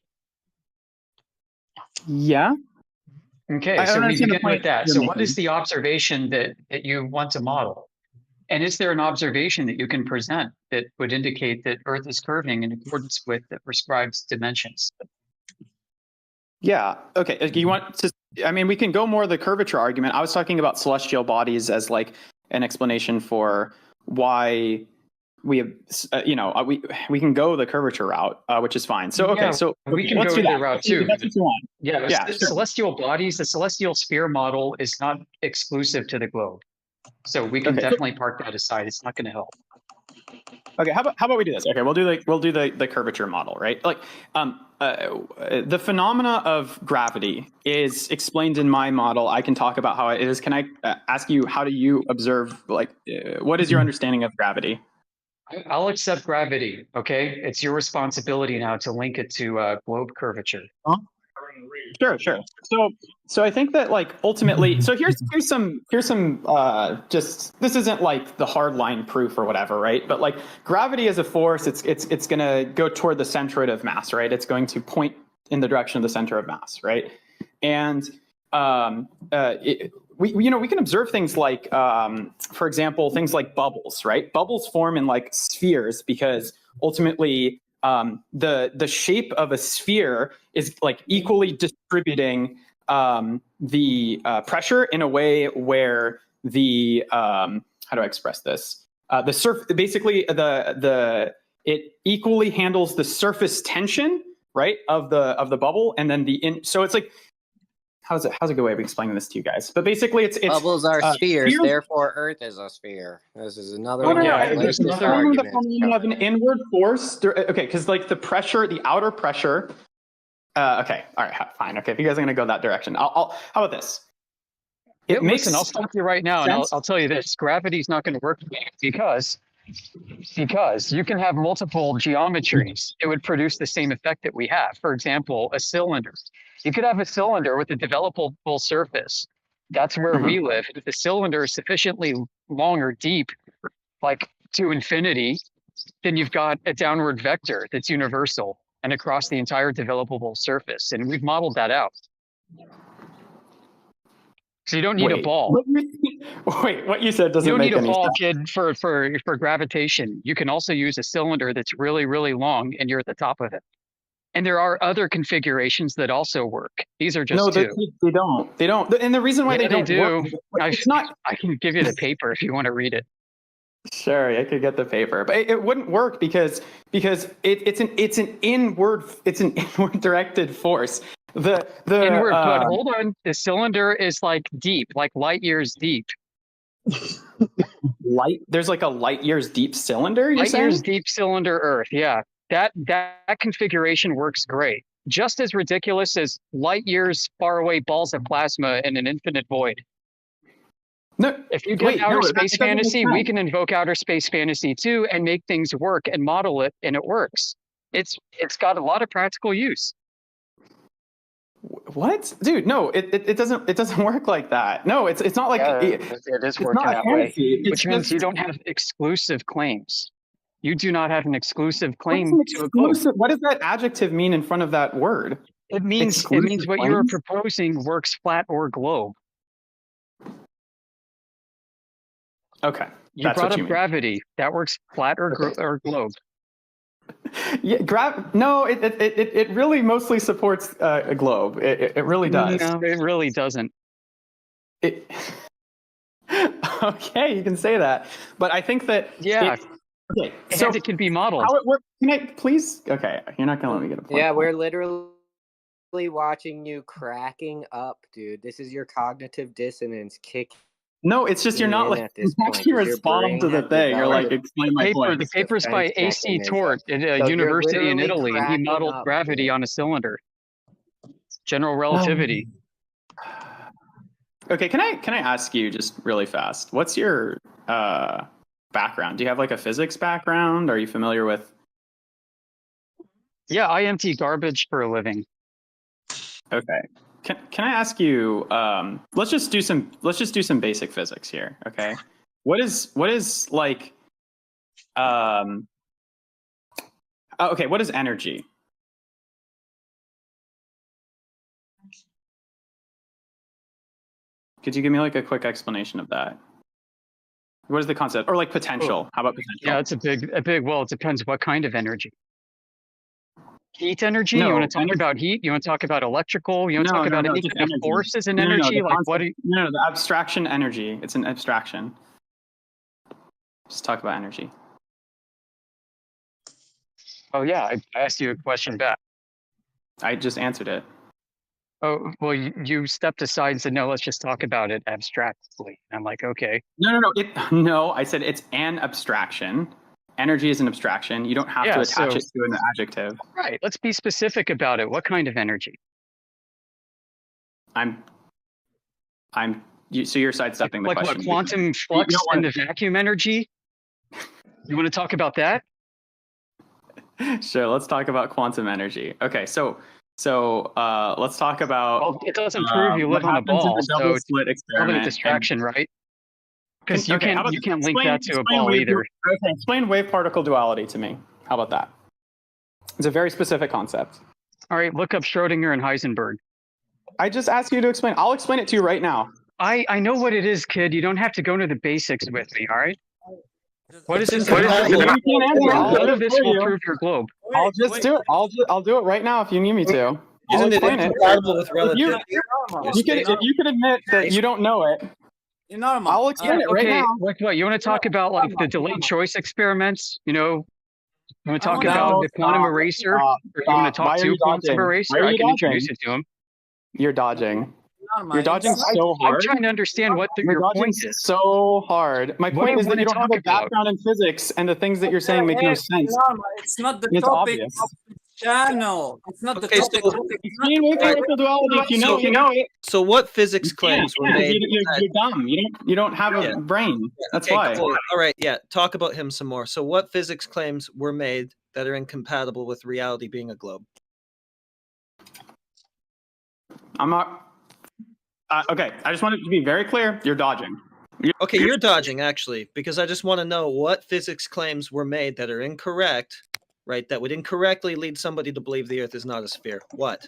Yeah.
Okay,
I
so
don't
we
understand the
begin
point
with that.
you're
So what is
making.
the observation that you want to model? And is there an observation that you can present that would indicate that Earth is curving in accordance with the prescribed dimensions?
Yeah. Okay. You want to? I mean, we can go more the curvature argument. I was talking about celestial bodies as like an explanation for why we have, we can go the curvature route, which is fine. So okay.
Yeah,
So
we
okay,
can
let's
go
do
the
that.
route too.
That's what you want.
Yeah,
Yeah. Sure.
celestial bodies, the celestial sphere model is not exclusive to the globe. So we can
Okay.
definitely park that aside. It's not going to help.
Okay, how about we do this? Okay, we'll do the curvature model, right? Like, the phenomena of gravity is explained in my model. I can talk about how it is. Can I ask you, how do you observe? Like, what is your understanding of gravity?
I'll accept gravity. Okay, it's your responsibility now to link it to globe curvature.
Sure. So I think that, like, ultimately, so here's some just, this isn't like the hard line proof or whatever, right? But like, gravity as a force, it's going to go toward the centroid of mass, right? It's going to point in the direction of the center of mass, right? And we can observe things like, for example, things like bubbles, right? Bubbles form in like spheres because ultimately the shape of a sphere is like equally distributing the pressure in a way where the how do I express this? Basically it equally handles the surface tension, right, of the bubble, and then so it's like, how's a good way of explaining this to you guys? But basically, it's
Bubbles are spheres,
spheres.
therefore Earth is a sphere. This is another
Oh,
one
yeah,
of the
there's
latest
another-
The
arguments.
phenomenon of an inward force. Okay, because like the pressure, the outer pressure. Okay, all right, fine. Okay, if you guys are gonna go that direction, How about this? It makes
Listen, I'll stop you right now, and
sense.
I'll tell you this: gravity's not going to work because you can have multiple geometries. It would produce the same effect that we have. For example, a cylinder. You could have a cylinder with a developable surface. That's where we live. If the cylinder is sufficiently long or deep, like to infinity, then you've got a downward vector that's universal and across the entire developable surface. And we've modeled that out. So you don't need a ball.
Wait, what you said doesn't make any sense.
You don't need a ball, kid, for gravitation. You can also use a cylinder that's really, really long, and you're at the top of it. And there are other configurations that also work. These are just two.
They don't. They don't. And the reason why
Yeah,
they don't
do.
work, it's not.
I can give you the paper if you want to read it.
Sure, I could get the paper, but it wouldn't work because it's an inward directed force. The
Inward, but hold on, the cylinder is like deep, like light years deep.
There's like a light years deep cylinder. You're
Light
saying?
years deep cylinder Earth. Yeah, that configuration works great. Just as ridiculous as light years far away balls of plasma in an infinite void.
No,
if you get outer space fantasy, we can invoke outer space fantasy too and make things work and model it, and it works. It's got a lot of practical use.
What, dude? No, it doesn't work like that. No, it's not like
it is working that way, which means you don't have exclusive claims. You do not have an exclusive claim to a globe.
What does that adjective mean in front of that word?
It means what you are proposing works flat or globe.
Okay.
You brought up gravity. That works flat or globe.
Yeah, no, it really mostly supports a globe. It really does.
No, it really doesn't.
Okay, you can say that, but I think that
okay, so it can be modeled.
How it works? Can I please? Okay, you're not gonna let me get a point.
Yeah, we're literally watching you cracking up, dude. This is your cognitive dissonance kick.
No, it's just you're not like you respond to the thing. You're like, explain my point.
The paper's by A.C. Tort at a university in Italy. He modeled gravity on a cylinder. General relativity.
Okay, can I ask you just really fast? What's your background background? Do you have like a physics background? Are you familiar with?
Yeah, I empty garbage for a living.
Okay. Can I ask you? Let's just do some basic physics here. Okay. What is like? Okay. What is energy? Could you give me like a quick explanation of that? What is the concept? Or like potential? How about potential?
Yeah, it's a big. Well, it depends what kind of energy. Heat energy?
No,
You want to talk
energy-
about heat? You want to talk about electrical? You want to talk about any
just
kind of
energy.
forces in
No,
energy?
the
Like what?
concept- no, the abstraction energy. It's an abstraction. Just talk about energy.
Oh yeah, I asked you a question back.
I just answered it.
Oh well, you stepped aside and said no. Let's just talk about it abstractly. I'm like, okay.
No. I said it's an abstraction. Energy is an abstraction. You don't have to attach it to an adjective.
Right. Let's be specific about it. What kind of energy?
So you're sidestepping the
Like
question.
what? Quantum flux and the vacuum energy? You want to talk about that?
Sure. Let's talk about quantum energy. Okay. So let's talk about.
Well, it doesn't prove you live on a ball, so it's
split
probably
experiment.
a distraction, right? Because you can't link that to a ball either.
Okay. Explain wave particle duality to me. How about that? It's a very specific concept.
All right, look up Schrodinger and Heisenberg.
I just asked you to explain. I'll explain it to you right now.
I know what it is, kid. You don't have to go into the basics with me, all right? What is this?
What is this?
None of this will prove your globe.
I'll just do it. I'll do it right now if you need me to.
Isn't it incompatible with relativity?
You could admit that you don't know it.
Inarma.
I'll explain it right
Okay,
now.
what you want to talk about, like the delayed choice experiments? You know, you want to talk
No,
about the quantum eraser? Or you want to
Why
talk
are
to
you
quantum
dodging?
eraser?
Why are
I
you
can
dodging?
introduce it to him.
You're dodging.
Inarma,
You're dodging
it's not-
so
I'm
hard.
trying to understand what
You're
your
dodging
point is.
so hard. My
What do
point
you
is that
wanna
you don't have
talk
a
about?
background in physics, and the things that you're saying make no sense.
Inarma, it's not the
It's
topic
obvious.
of the channel. It's not the
Okay,
topic.
so-
Explain wave particle duality if you know
So-
you know it.
So what physics claims were made?
You're dumb. You don't have a brain. That's
Okay,
why.
cool. All right, yeah. Talk about him some more. So what physics claims were made that are incompatible with reality being a globe?
I'm not. Okay, I just wanted to be very clear. You're dodging.
Okay, you're dodging actually, because I just want to know what physics claims were made that are incorrect, right? That would incorrectly lead somebody to believe the Earth is not a sphere. What?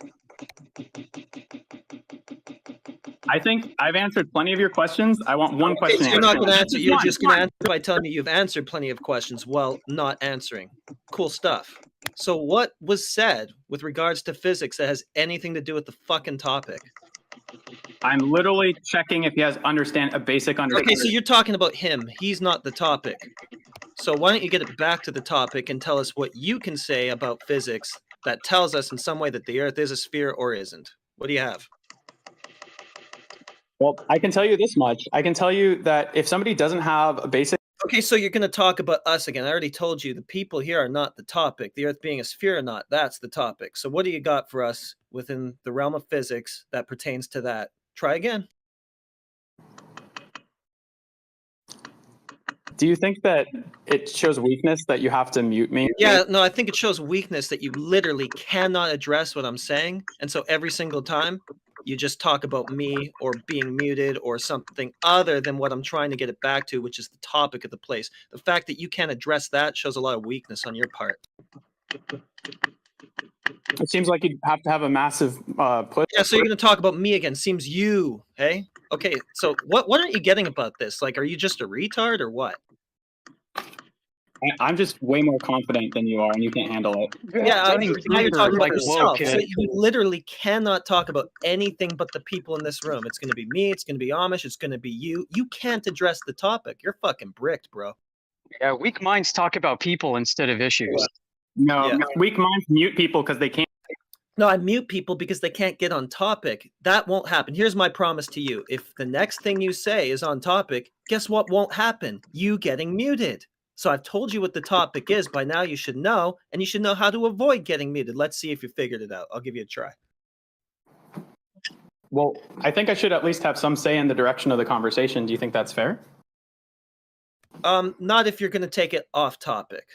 I think I've answered plenty of your questions. I want one
Okay,
question.
so you're not going to answer. You're
One,
just going to answer by telling me you've answered plenty of questions while not answering. Cool stuff. So what was said with regards to physics that has anything to do with the fucking topic?
I'm literally checking if he has a basic understanding.
Okay, so you're talking about him. He's not the topic. So why don't you get it back to the topic and tell us what you can say about physics that tells us in some way that the Earth is a sphere or isn't? What do you have?
Well, I can tell you this much. I can tell you that if somebody doesn't have a basic.
Okay, so you're going to talk about us again. I already told you the people here are not the topic. The Earth being a sphere or not, that's the topic. So what do you got for us within the realm of physics that pertains to that? Try again.
Do you think that it shows weakness that you have to mute me?
Yeah, no, I think it shows weakness that you literally cannot address what I'm saying. And so every single time you just talk about me or being muted or something other than what I'm trying to get it back to, which is the topic of the place. The fact that you can't address that shows a lot of weakness on your part.
It seems like you'd have to have a massive push.
Yeah, so you're going to talk about me again. Seems you, hey? Okay, so what aren't you getting about this? Like, are you just a retard or what?
I'm just way more confident than you are, and you can't handle it.
Yeah, I mean, now you're talking about
Like, whoa,
yourself. So
kid.
you literally cannot talk about anything but the people in this room. It's going to be me. It's going to be Amish. It's going to be you. You can't address the topic. You're fucking bricked, bro.
Yeah, weak minds talk about people instead of issues.
No,
Yeah.
weak minds mute people because they can't.
No, I mute people because they can't get on topic. That won't happen. Here's my promise to you. If the next thing you say is on topic, guess what won't happen? You getting muted. So I've told you what the topic is. By now you should know, and you should know how to avoid getting muted. Let's see if you figured it out. I'll give you a try.
Well, I think I should at least have some say in the direction of the conversation. Do you think that's fair?
Not if you're going to take it off topic.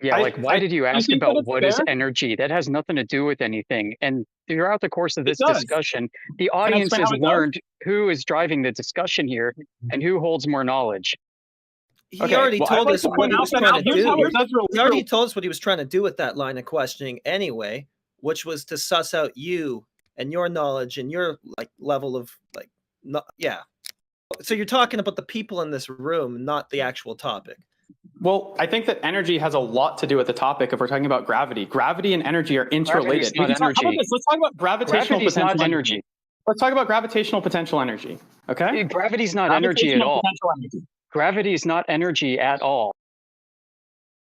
Yeah, like why did you
I
ask
think that
about
it's
what is
fair.
energy? That has nothing to do with anything. And throughout the course of
It
this
does.
discussion, the
Can I
audience
explain
has
how it does?
learned who is driving the discussion here and who holds more knowledge.
He
Okay,
already
well, I'd
told
like
us
to
what
point
he
out
was
that
trying to
here's how
do.
it does
He already told us what he was trying to do with that line of questioning anyway, which was to suss out you and your knowledge and your like level of like, yeah. So you're talking about the people in this room, not the actual topic.
Well, I think that energy has a lot to do with the topic if we're talking about gravity. Gravity and energy are interrelated.
Gravity's not
How about
energy.
this? Let's talk about gravitational
Gravity's
potential
not energy.
Let's talk about gravitational potential energy. Okay?
Gravity's not energy at
Gravitational
all.
potential energy.
Gravity is not energy at all.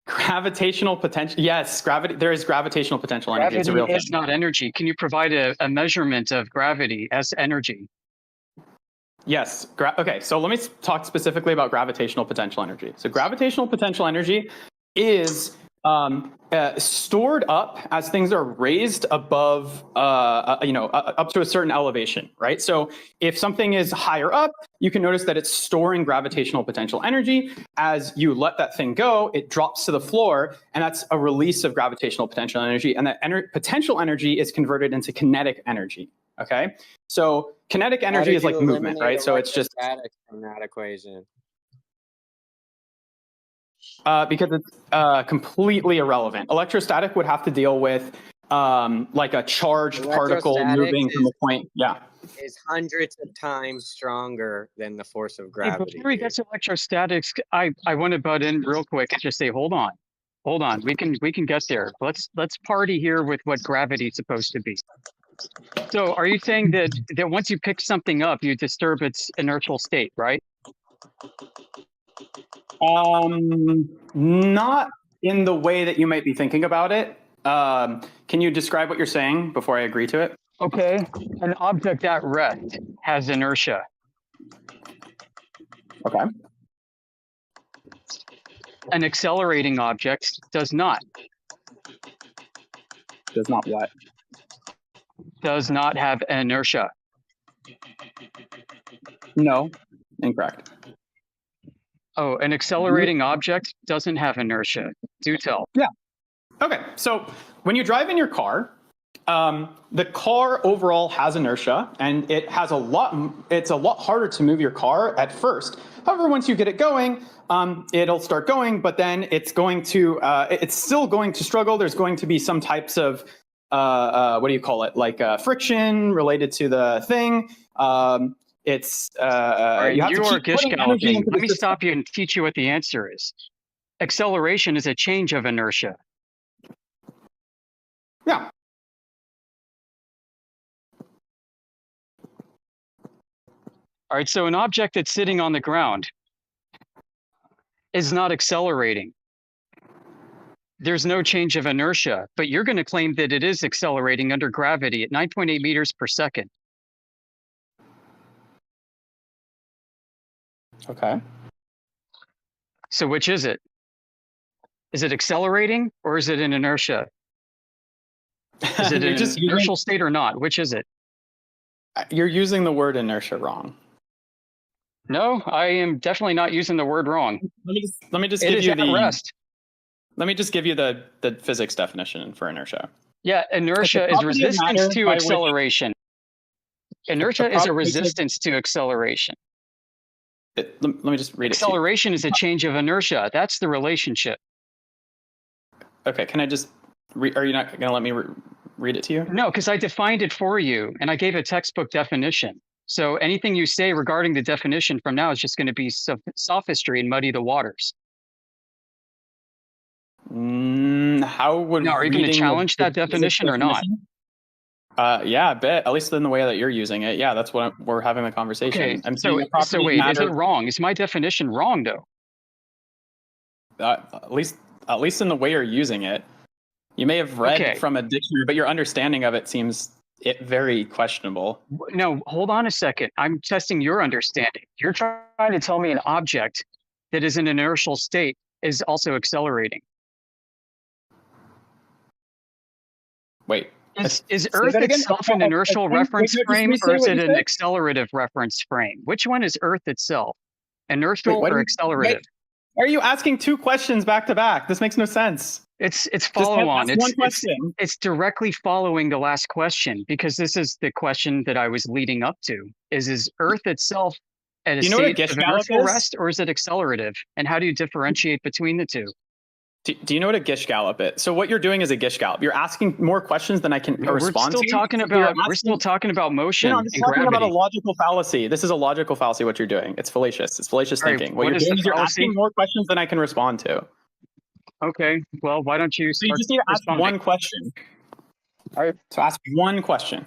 Gravitational potential. Yes, gravity. There is gravitational potential energy. It's a real
Gravity
thing.
is not energy. Can you provide a measurement of gravity as energy?
Yes. Okay. So let me talk specifically about gravitational potential energy. So gravitational potential energy is stored up as things are raised above, up to a certain elevation, right? So if something is higher up, you can notice that it's storing gravitational potential energy. As you let that thing go, it drops to the floor, and that's a release of gravitational potential energy. And that potential energy is converted into kinetic energy. Okay, so kinetic energy is like movement, right? So it's just
static from that equation.
Because it's completely irrelevant. Electrostatic would have to deal with like a charged particle moving from a point. Yeah,
is hundreds of times stronger than the force of
Hey,
gravity.
before we get to electrostatics, I want to butt in real quick and just say, hold on. We can get there. Let's party here with what gravity is supposed to be. So are you saying that once you pick something up, you disturb its inertial state, right?
Not in the way that you might be thinking about it. Can you describe what you're saying before I agree to it?
Okay, an object at rest has inertia.
Okay.
An accelerating object does not.
Does not what?
Does not have inertia.
No, incorrect.
Oh, an accelerating object doesn't have inertia. Do tell.
Yeah. Okay. So when you drive in your car, the car overall has inertia, and it's a lot harder to move your car at first. However, once you get it going, it'll start going, but then it's still going to struggle. There's going to be some types of what do you call it? Like friction related to the thing. It's
right,
you have
you
to
are
keep putting energy
gish-galloping.
into the
Let me
system.
stop you and teach you what the answer is. Acceleration is a change of inertia.
Yeah.
All right, so an object that's sitting on the ground is not accelerating. There's no change of inertia, but you're going to claim that it is accelerating under gravity at 9.8 meters per second.
Okay.
So which is it? Is it accelerating or is it in inertia? Is it in an inertial state or not? Which is it?
You're using the word inertia wrong.
No, I am definitely not using the word wrong.
Let me just
It
give
is
you
at
the
rest.
Let me just give you the physics definition for inertia.
Yeah, inertia is
property of
resistance
matter
to
by which-
acceleration. Inertia is a resistance to acceleration.
Let me just read it to you.
Acceleration is a change of inertia. That's the relationship.
Okay, can I just are you not going to let me read it to you?
No, because I defined it for you and I gave a textbook definition. So anything you say regarding the definition from now is just going to be sophistry and muddy the waters.
How would
Now, are you going to
reading
challenge
the
that definition or not?
Yeah, I bet. At least in the way that you're using it. Yeah, that's what we're having the conversation.
Okay,
I'm
so
saying the
wait, is
matter,
it wrong? Is my definition wrong though?
at least in the way you're using it. You may have read from a dictionary, but your understanding of it seems very questionable.
No, hold on a second. I'm testing your understanding. You're trying to tell me an object that is in an inertial state is also accelerating.
Wait.
Is Earth itself an inertial reference frame or is it an accelerative reference frame? Which one is Earth itself? inertial
what
or
do you-
accelerative?
Why are you asking two questions back to back? This makes no sense.
It's
Just
follow on.
ask one question.
It's directly following the last question because this is the question that I was leading up to. Is Earth itself at a
Do you know what a
state
Gish
of
gallop
inertial
is?
rest, or is it accelerative? And how do you differentiate between the two?
Do you know what a Gish gallop is? So what you're doing is a Gish gallop. You're asking more questions than I can
No,
respond to.
we're still talking about motion
No, I'm just
and
talking
gravity.
about a logical fallacy. This is a logical fallacy. What you're doing, it's fallacious. It's fallacious
All right,
thinking.
what
What you're
is
doing
the
is you're
fallacy?
asking more questions than I can respond to.
Okay, well, why don't you
So you
start
just need to ask
responding?
one question.
All right,
So ask one question.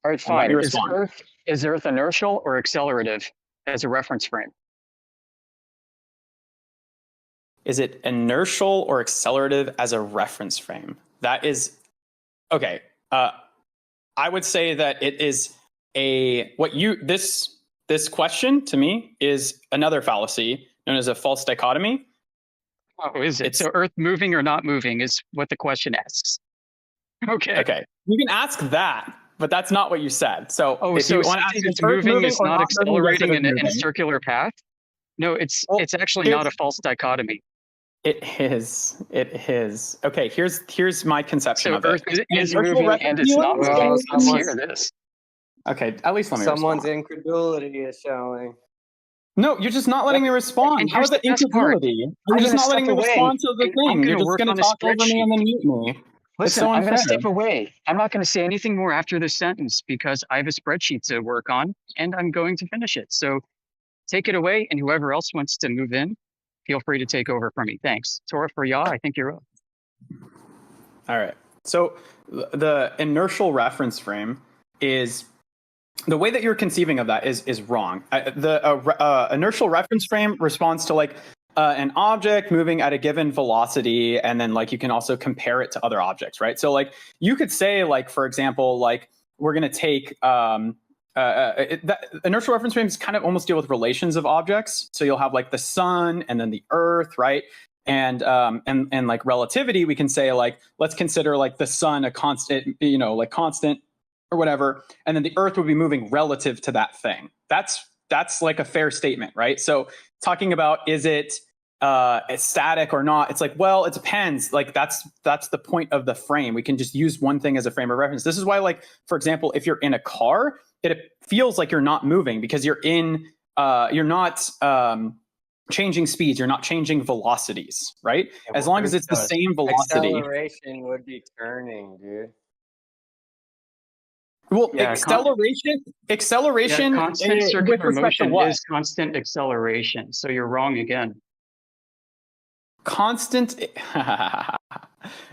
all right,
I'll let
fine.
you
Is
respond.
Earth inertial or accelerative as a reference frame?
Is it inertial or accelerative as a reference frame? That is okay. I would say that it is this question to me is another fallacy known as a false dichotomy.
Oh, is it? So Earth moving or not moving is what the question asks. Okay.
Okay. You can ask that, but that's not what you said. So if
so
you want to ask,
since
is
it's
Earth
moving,
moving
it's
or
not
not moving, yes,
accelerating
it is
in a
moving.
circular path? No, it's actually
here's-
not a false dichotomy.
It is. It is. Okay, here's my conception
So
of
Earth
it.
is
Inertial
moving
reference
and it's not
viewing
moving.
is-
Let's hear this.
Okay, at least let me
Someone's
respond.
incredulity is showing.
No, you're just not letting me respond.
And
How
here's
is that
the best part.
incredulity?
I'm
You're just
gonna
not letting me
step away,
respond to the
and I'm
thing. You're
gonna
just
work
going
on
to
a
talk over me
spreadsheet.
and then mute me. It's
Listen,
so
I'm going
unfair.
to step away. I'm not going to say anything more after this sentence because I have a spreadsheet to work on and I'm going to finish it. So take it away, and whoever else wants to move in, feel free to take over for me. Thanks. Tora for y'all, I think you're up.
All right. So the inertial reference frame is the way that you're conceiving of that is wrong. The inertial reference frame responds to like an object moving at a given velocity, and then like you can also compare it to other objects, right? So like you could say like, for example, like we're going to take inertial reference frames kind of almost deal with relations of objects. So you'll have like the sun and then the earth, right? And like relativity, we can say like, let's consider like the sun a constant, like constant or whatever, and then the earth would be moving relative to that thing. That's like a fair statement, right? So talking about is it static or not, it's like, well, it depends. Like that's the point of the frame. We can just use one thing as a frame of reference. This is why, like, for example, if you're in a car, it feels like you're not moving because you're not changing speeds, you're not changing velocities, right?
Yeah,
As long as it's the same velocity.
Acceleration would be turning, dude.
Well,
Yeah,
acceleration
constant
with
circular
respect to
motion
what?
is constant acceleration. So you're wrong again.
Constant.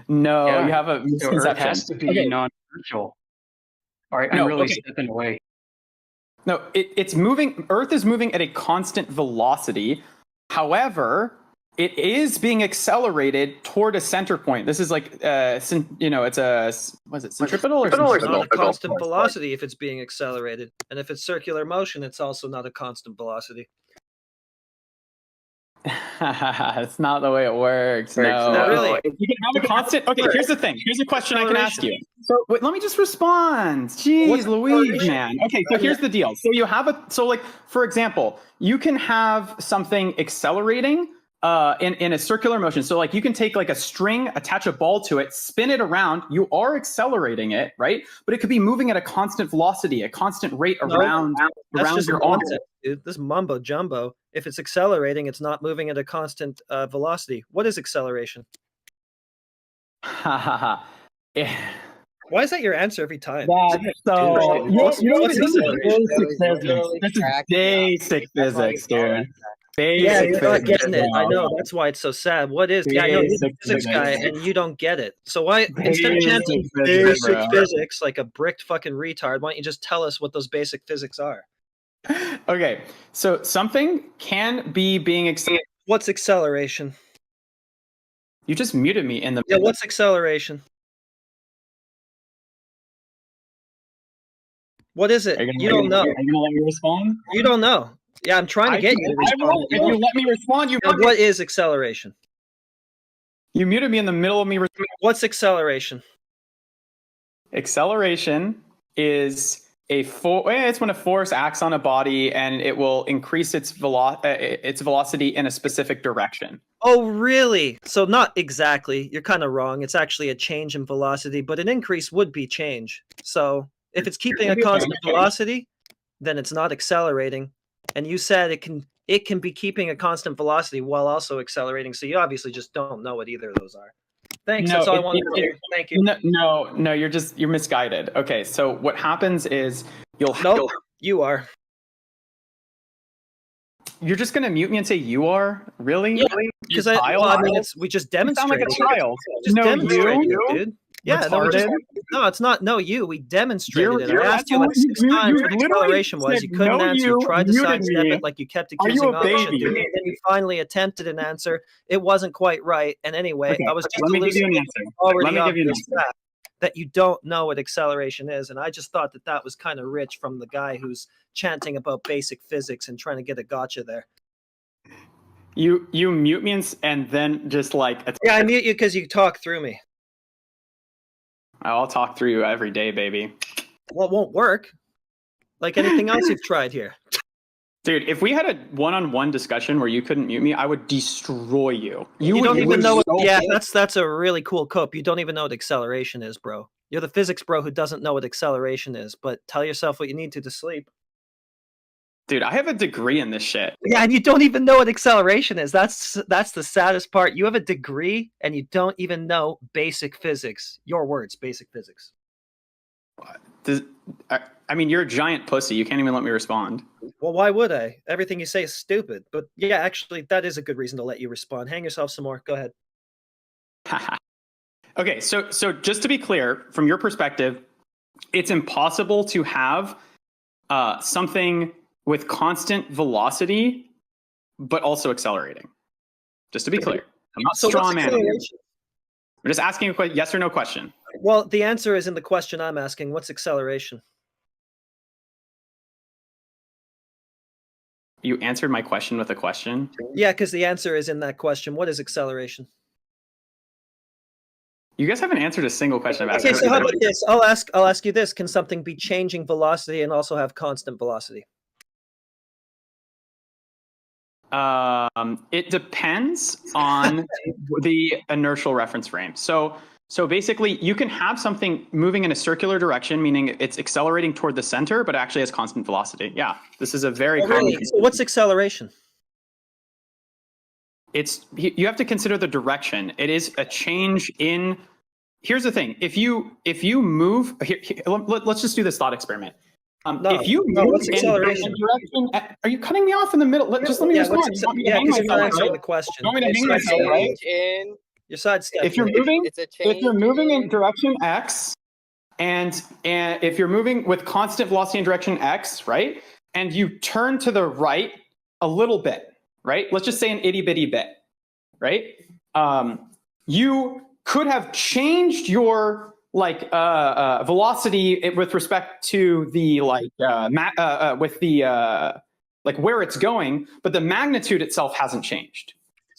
No,
Yeah.
you have a
So
misconception.
Earth has to be
Okay.
non-inertial. All right, I'm
No,
really
okay.
stepping away.
No, it's moving. Earth is moving at a constant velocity. However, it is being accelerated toward a center point. This is like, it's a, was it centripetal or
It's
centrifugal?
not a constant velocity if it's being accelerated. And if it's circular motion, it's also not a constant velocity.
It's not the way it works. No,
Not really.
You can have a constant. Okay, here's the thing. Here's a question I can ask you. So wait, let me just respond. Jeez, Louise, man. Okay, so here's the deal. So you have like, for example, you can have something accelerating in a circular motion. So like you can take like a string, attach a ball to it, spin it around. You are accelerating it, right? But it could be moving at a constant velocity, a constant rate around
That's
your
just
arm.
nonsense, dude. This mumbo jumbo. If it's accelerating, it's not moving at a constant velocity. What is acceleration?
Yeah.
Why is that your answer every time?
So
What's
this is
acceleration?
basic physics, dude.
Yeah,
Basic
you're not
physics,
getting it. I
bro.
know. That's why it's so sad. What is? Yeah, I know you're a
Basic
physics guy,
physics.
and you don't get it. So why, instead of chanting
Basic physics,
basic
bro.
physics like a bricked fucking retard, why don't you just tell us what those basic physics are?
Okay, so something can be being accelerated.
What's acceleration?
You just muted me in the.
Yeah, what's acceleration? What is it? You don't know.
Are you gonna let me respond?
You don't know. Yeah, I'm trying to get you to
I
respond.
won't. If you let me respond, you
Now, what is acceleration?
You muted me in the middle of me.
What's acceleration?
Acceleration is It's when a force acts on a body and it will increase its velocity in a specific direction.
Oh, really? So not exactly. You're kind of wrong. It's actually a change in velocity, but an increase would be change. So if it's keeping a constant velocity, then it's not accelerating. And you said it can be keeping a constant velocity while also accelerating. So you obviously just don't know what either of those are. Thanks. That's all I wanted to hear. Thank you.
No, you're misguided. Okay, so what happens is
Nope, you are.
You're just gonna mute me and say you are? Really?
Yeah,
Really?
because we just
You sound like
demonstrated.
a child.
Just
No,
demonstrated
you?
it, dude. Yeah,
Retarded?
no, it's not no you. We demonstrated it.
You're
I asked you like 6
you
times what
literally
acceleration was.
said,
You couldn't
"No,
answer.
you
Tried to
muted
sidestep
me.
it like you kept
Are you
accusing
a
us of
baby?"
doing it. Then you finally attempted an answer. It wasn't quite right. And anyway,
Okay,
I was just
let me give you an
elucidating
answer.
already
Let me give you an
obvious
answer.
fact that you don't know what acceleration is. And I just thought that was kind of rich from the guy who's chanting about basic physics and trying to get a gotcha there.
You mute me and then just like
Yeah, I mute you because you talk through me.
I'll talk through you every day, baby.
Well, it won't work. Like anything else you've tried here.
Dude, if we had a one-on-one discussion where you couldn't mute me, I would destroy you.
You don't even
lose
know what.
so
Yeah,
bad.
that's a really cool cope. You don't even know what acceleration is, bro. You're the physics bro who doesn't know what acceleration is. But tell yourself what you need to sleep.
Dude, I have a degree in this shit.
Yeah, and you don't even know what acceleration is. That's the saddest part. You have a degree and you don't even know basic physics. Your words, basic physics.
I mean, you're a giant pussy. You can't even let me respond.
Well, why would I? Everything you say is stupid. But yeah, actually, that is a good reason to let you respond. Hang yourself some more. Go ahead.
Okay, so just to be clear, from your perspective, it's impossible to have something with constant velocity, but also accelerating. Just to be clear, I'm not straw manning. I'm just asking a yes or no question.
Well, the answer is in the question I'm asking. What's acceleration?
You answered my question with a question.
Yeah, because the answer is in that question. What is acceleration?
You guys haven't answered a single question I've asked.
Okay, so how about this? I'll ask you this. Can something be changing velocity and also have constant velocity?
It depends on the inertial reference frame. So basically, you can have something moving in a circular direction, meaning it's accelerating toward the center, but actually has constant velocity. Yeah, this is a very common.
Really? So what's acceleration?
You have to consider the direction. It is a change in. Here's the thing: if you move, let's just do this thought experiment. If you move
what's
in
acceleration?
direction, are you cutting me off in the middle? Just let me respond. You want me to hang
because you're not
myself,
answering
right?
the question.
You want me to hang myself, right?
You're sidestepping.
If you're moving,
It's a change
if you're moving in direction x, and if you're moving with constant velocity in direction x, right, and you turn to the right a little bit, right? Let's just say an itty bitty bit, right? You could have changed your velocity with respect to the with the like where it's going, but the magnitude itself hasn't changed.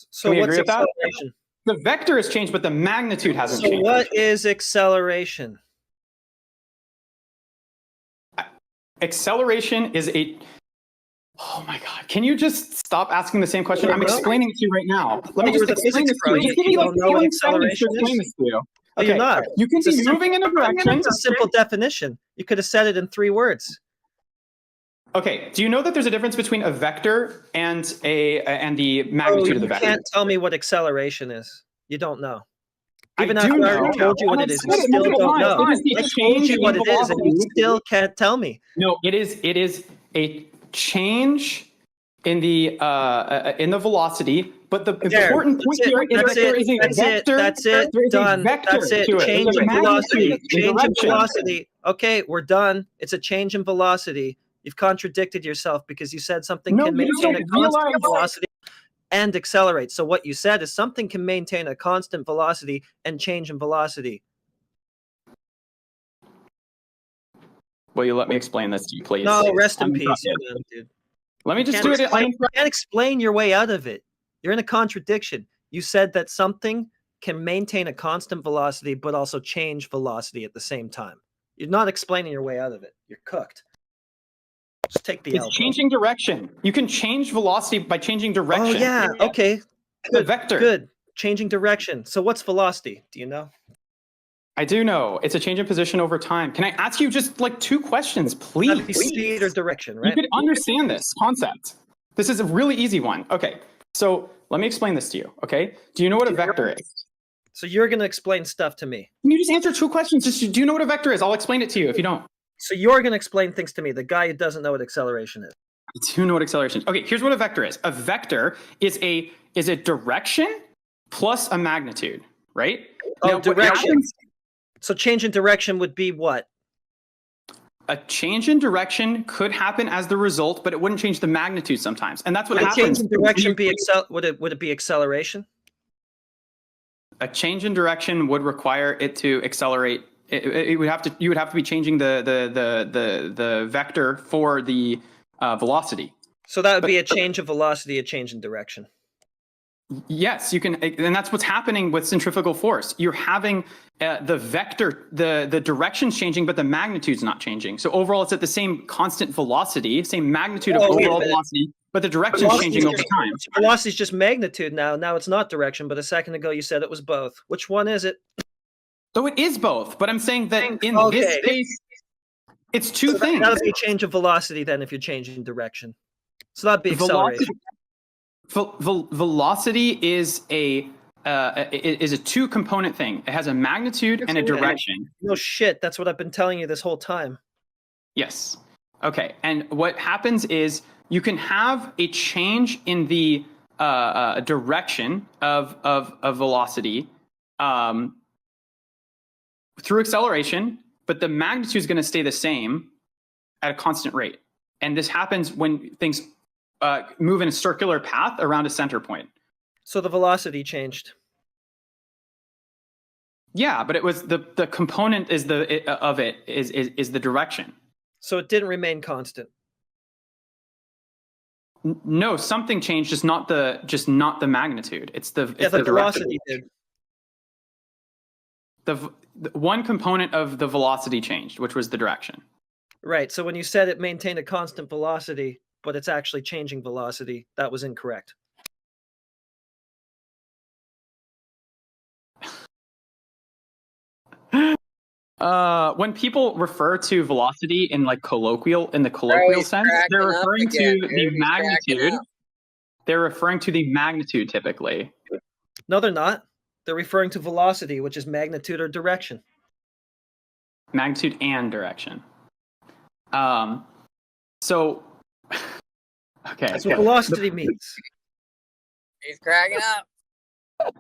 So what's
agree with that?
acceleration?
The vector has changed, but the magnitude hasn't
So
changed.
what is acceleration?
Acceleration is a. Oh my God! Can you just stop asking the same question? I'm explaining it to you right now. Let me just explain this to you. Just give me like 2 seconds to explain this to you.
Okay, you're not.
You can be moving in a direction.
It's a simple definition. You could have said it in 3 words.
Okay. Do you know that there's a difference between a vector and the magnitude of the vector?
You can't tell me what acceleration is. You don't know. Even
I
after
do
I already
know.
told you what it is, you still don't know. I told you what it is, and you still can't tell me.
No, it is a change in the velocity, but the important point here is that there is a vector.
That's it. Done. That's it. Change in velocity. Change in velocity. Okay, we're done. It's a change in velocity. You've contradicted yourself because you said something can maintain a constant velocity and accelerate. So what you said is something can maintain a constant velocity and change in velocity.
Will you let me explain this to you, please?
No, rest in peace, dude.
Let me just do it.
You can't explain your way out of it. You're in a contradiction. You said that something can maintain a constant velocity but also change velocity at the same time. You're not explaining your way out of it. You're cooked. Just take the
It's
L.
changing direction. You can change velocity by changing direction.
Oh yeah. Okay.
The
Good.
vector.
Good. Changing direction. So what's velocity? Do you know?
I do know. It's a change in position over time. Can I ask you just like 2 questions, please?
That'd be speed or direction, right?
You could understand this concept. This is a really easy one. Okay, so let me explain this to you, okay? Do you know what a vector is?
So you're going to explain stuff to me.
Can you just answer 2 questions? Just, do you know what a vector is? I'll explain it to you if you don't.
So you're going to explain things to me, the guy who doesn't know what acceleration is.
I do know what acceleration is. Okay, here's what a vector is. A vector is a direction plus a magnitude, right?
Oh,
Now,
direction. So change in direction would be what?
A change in direction could happen as the result, but it wouldn't change the magnitude sometimes. And that's what
Would a
happens.
change in direction be would it be acceleration?
A change in direction would require it to accelerate. You would have to be changing the vector for the velocity.
So that would be a change of velocity, a change in direction.
Yes, you can, and that's what's happening with centrifugal force. You're having the vector, the direction's changing, but the magnitude's not changing. So overall, it's at the same constant velocity, same magnitude of overall velocity, but the direction's changing over time.
Velocity's just magnitude now. Now it's not direction, but a second ago you said it was both. Which one is it?
So it is both, but I'm saying that in this case, it's 2 things.
That would be a change of velocity then if you're changing direction. So that'd be acceleration.
Velocity is a 2-component thing. It has a magnitude and a direction.
No shit, that's what I've been telling you this whole time.
Yes. Okay. And what happens is you can have a change in the direction of velocity through acceleration, but the magnitude is going to stay the same at a constant rate. And this happens when things move in a circular path around a center point.
So the velocity changed.
Yeah, but it was the component is the direction.
So it didn't remain constant.
No, something changed, just not the magnitude. It's the
velocity did.
The one component of the velocity changed, which was the direction.
Right. So when you said it maintained a constant velocity, but it's actually changing velocity, that was incorrect.
When people refer to velocity in like colloquial sense, they're referring to the magnitude. They're referring to the magnitude typically.
No, they're not. They're referring to velocity, which is magnitude or direction.
Magnitude and direction. So okay.
That's what velocity means.
He's cracking up.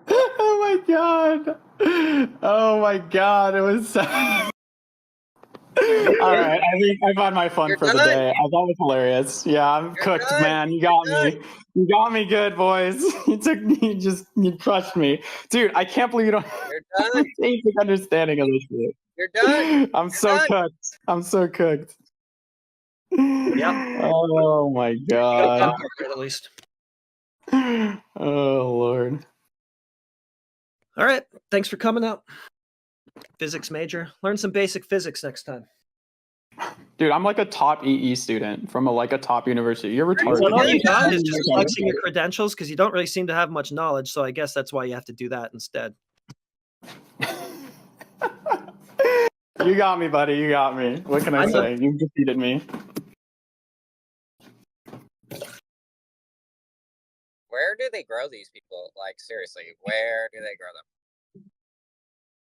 Oh my god. Oh my god. It was so... All right. I think I've had my fun for the day. I thought it was hilarious. Yeah, I'm cooked, man. You got me. You got me good, boys. You crushed me. Dude, I can't believe you don't have a basic understanding of this shit.
You're done.
I'm so cooked. I'm so cooked.
Yep.
Oh my god.
At least.
Oh Lord.
All right. Thanks for coming out. Physics major. Learn some basic physics next time.
Dude, I'm like a top EE student from a top university. You're retarded.
Well, all you got is just flexing your credentials because you don't really seem to have much knowledge. So I guess that's why you have to do that instead.
You got me, buddy. You got me. What can I say? You defeated me.
Where do they grow these people? Like, seriously, where do they grow them?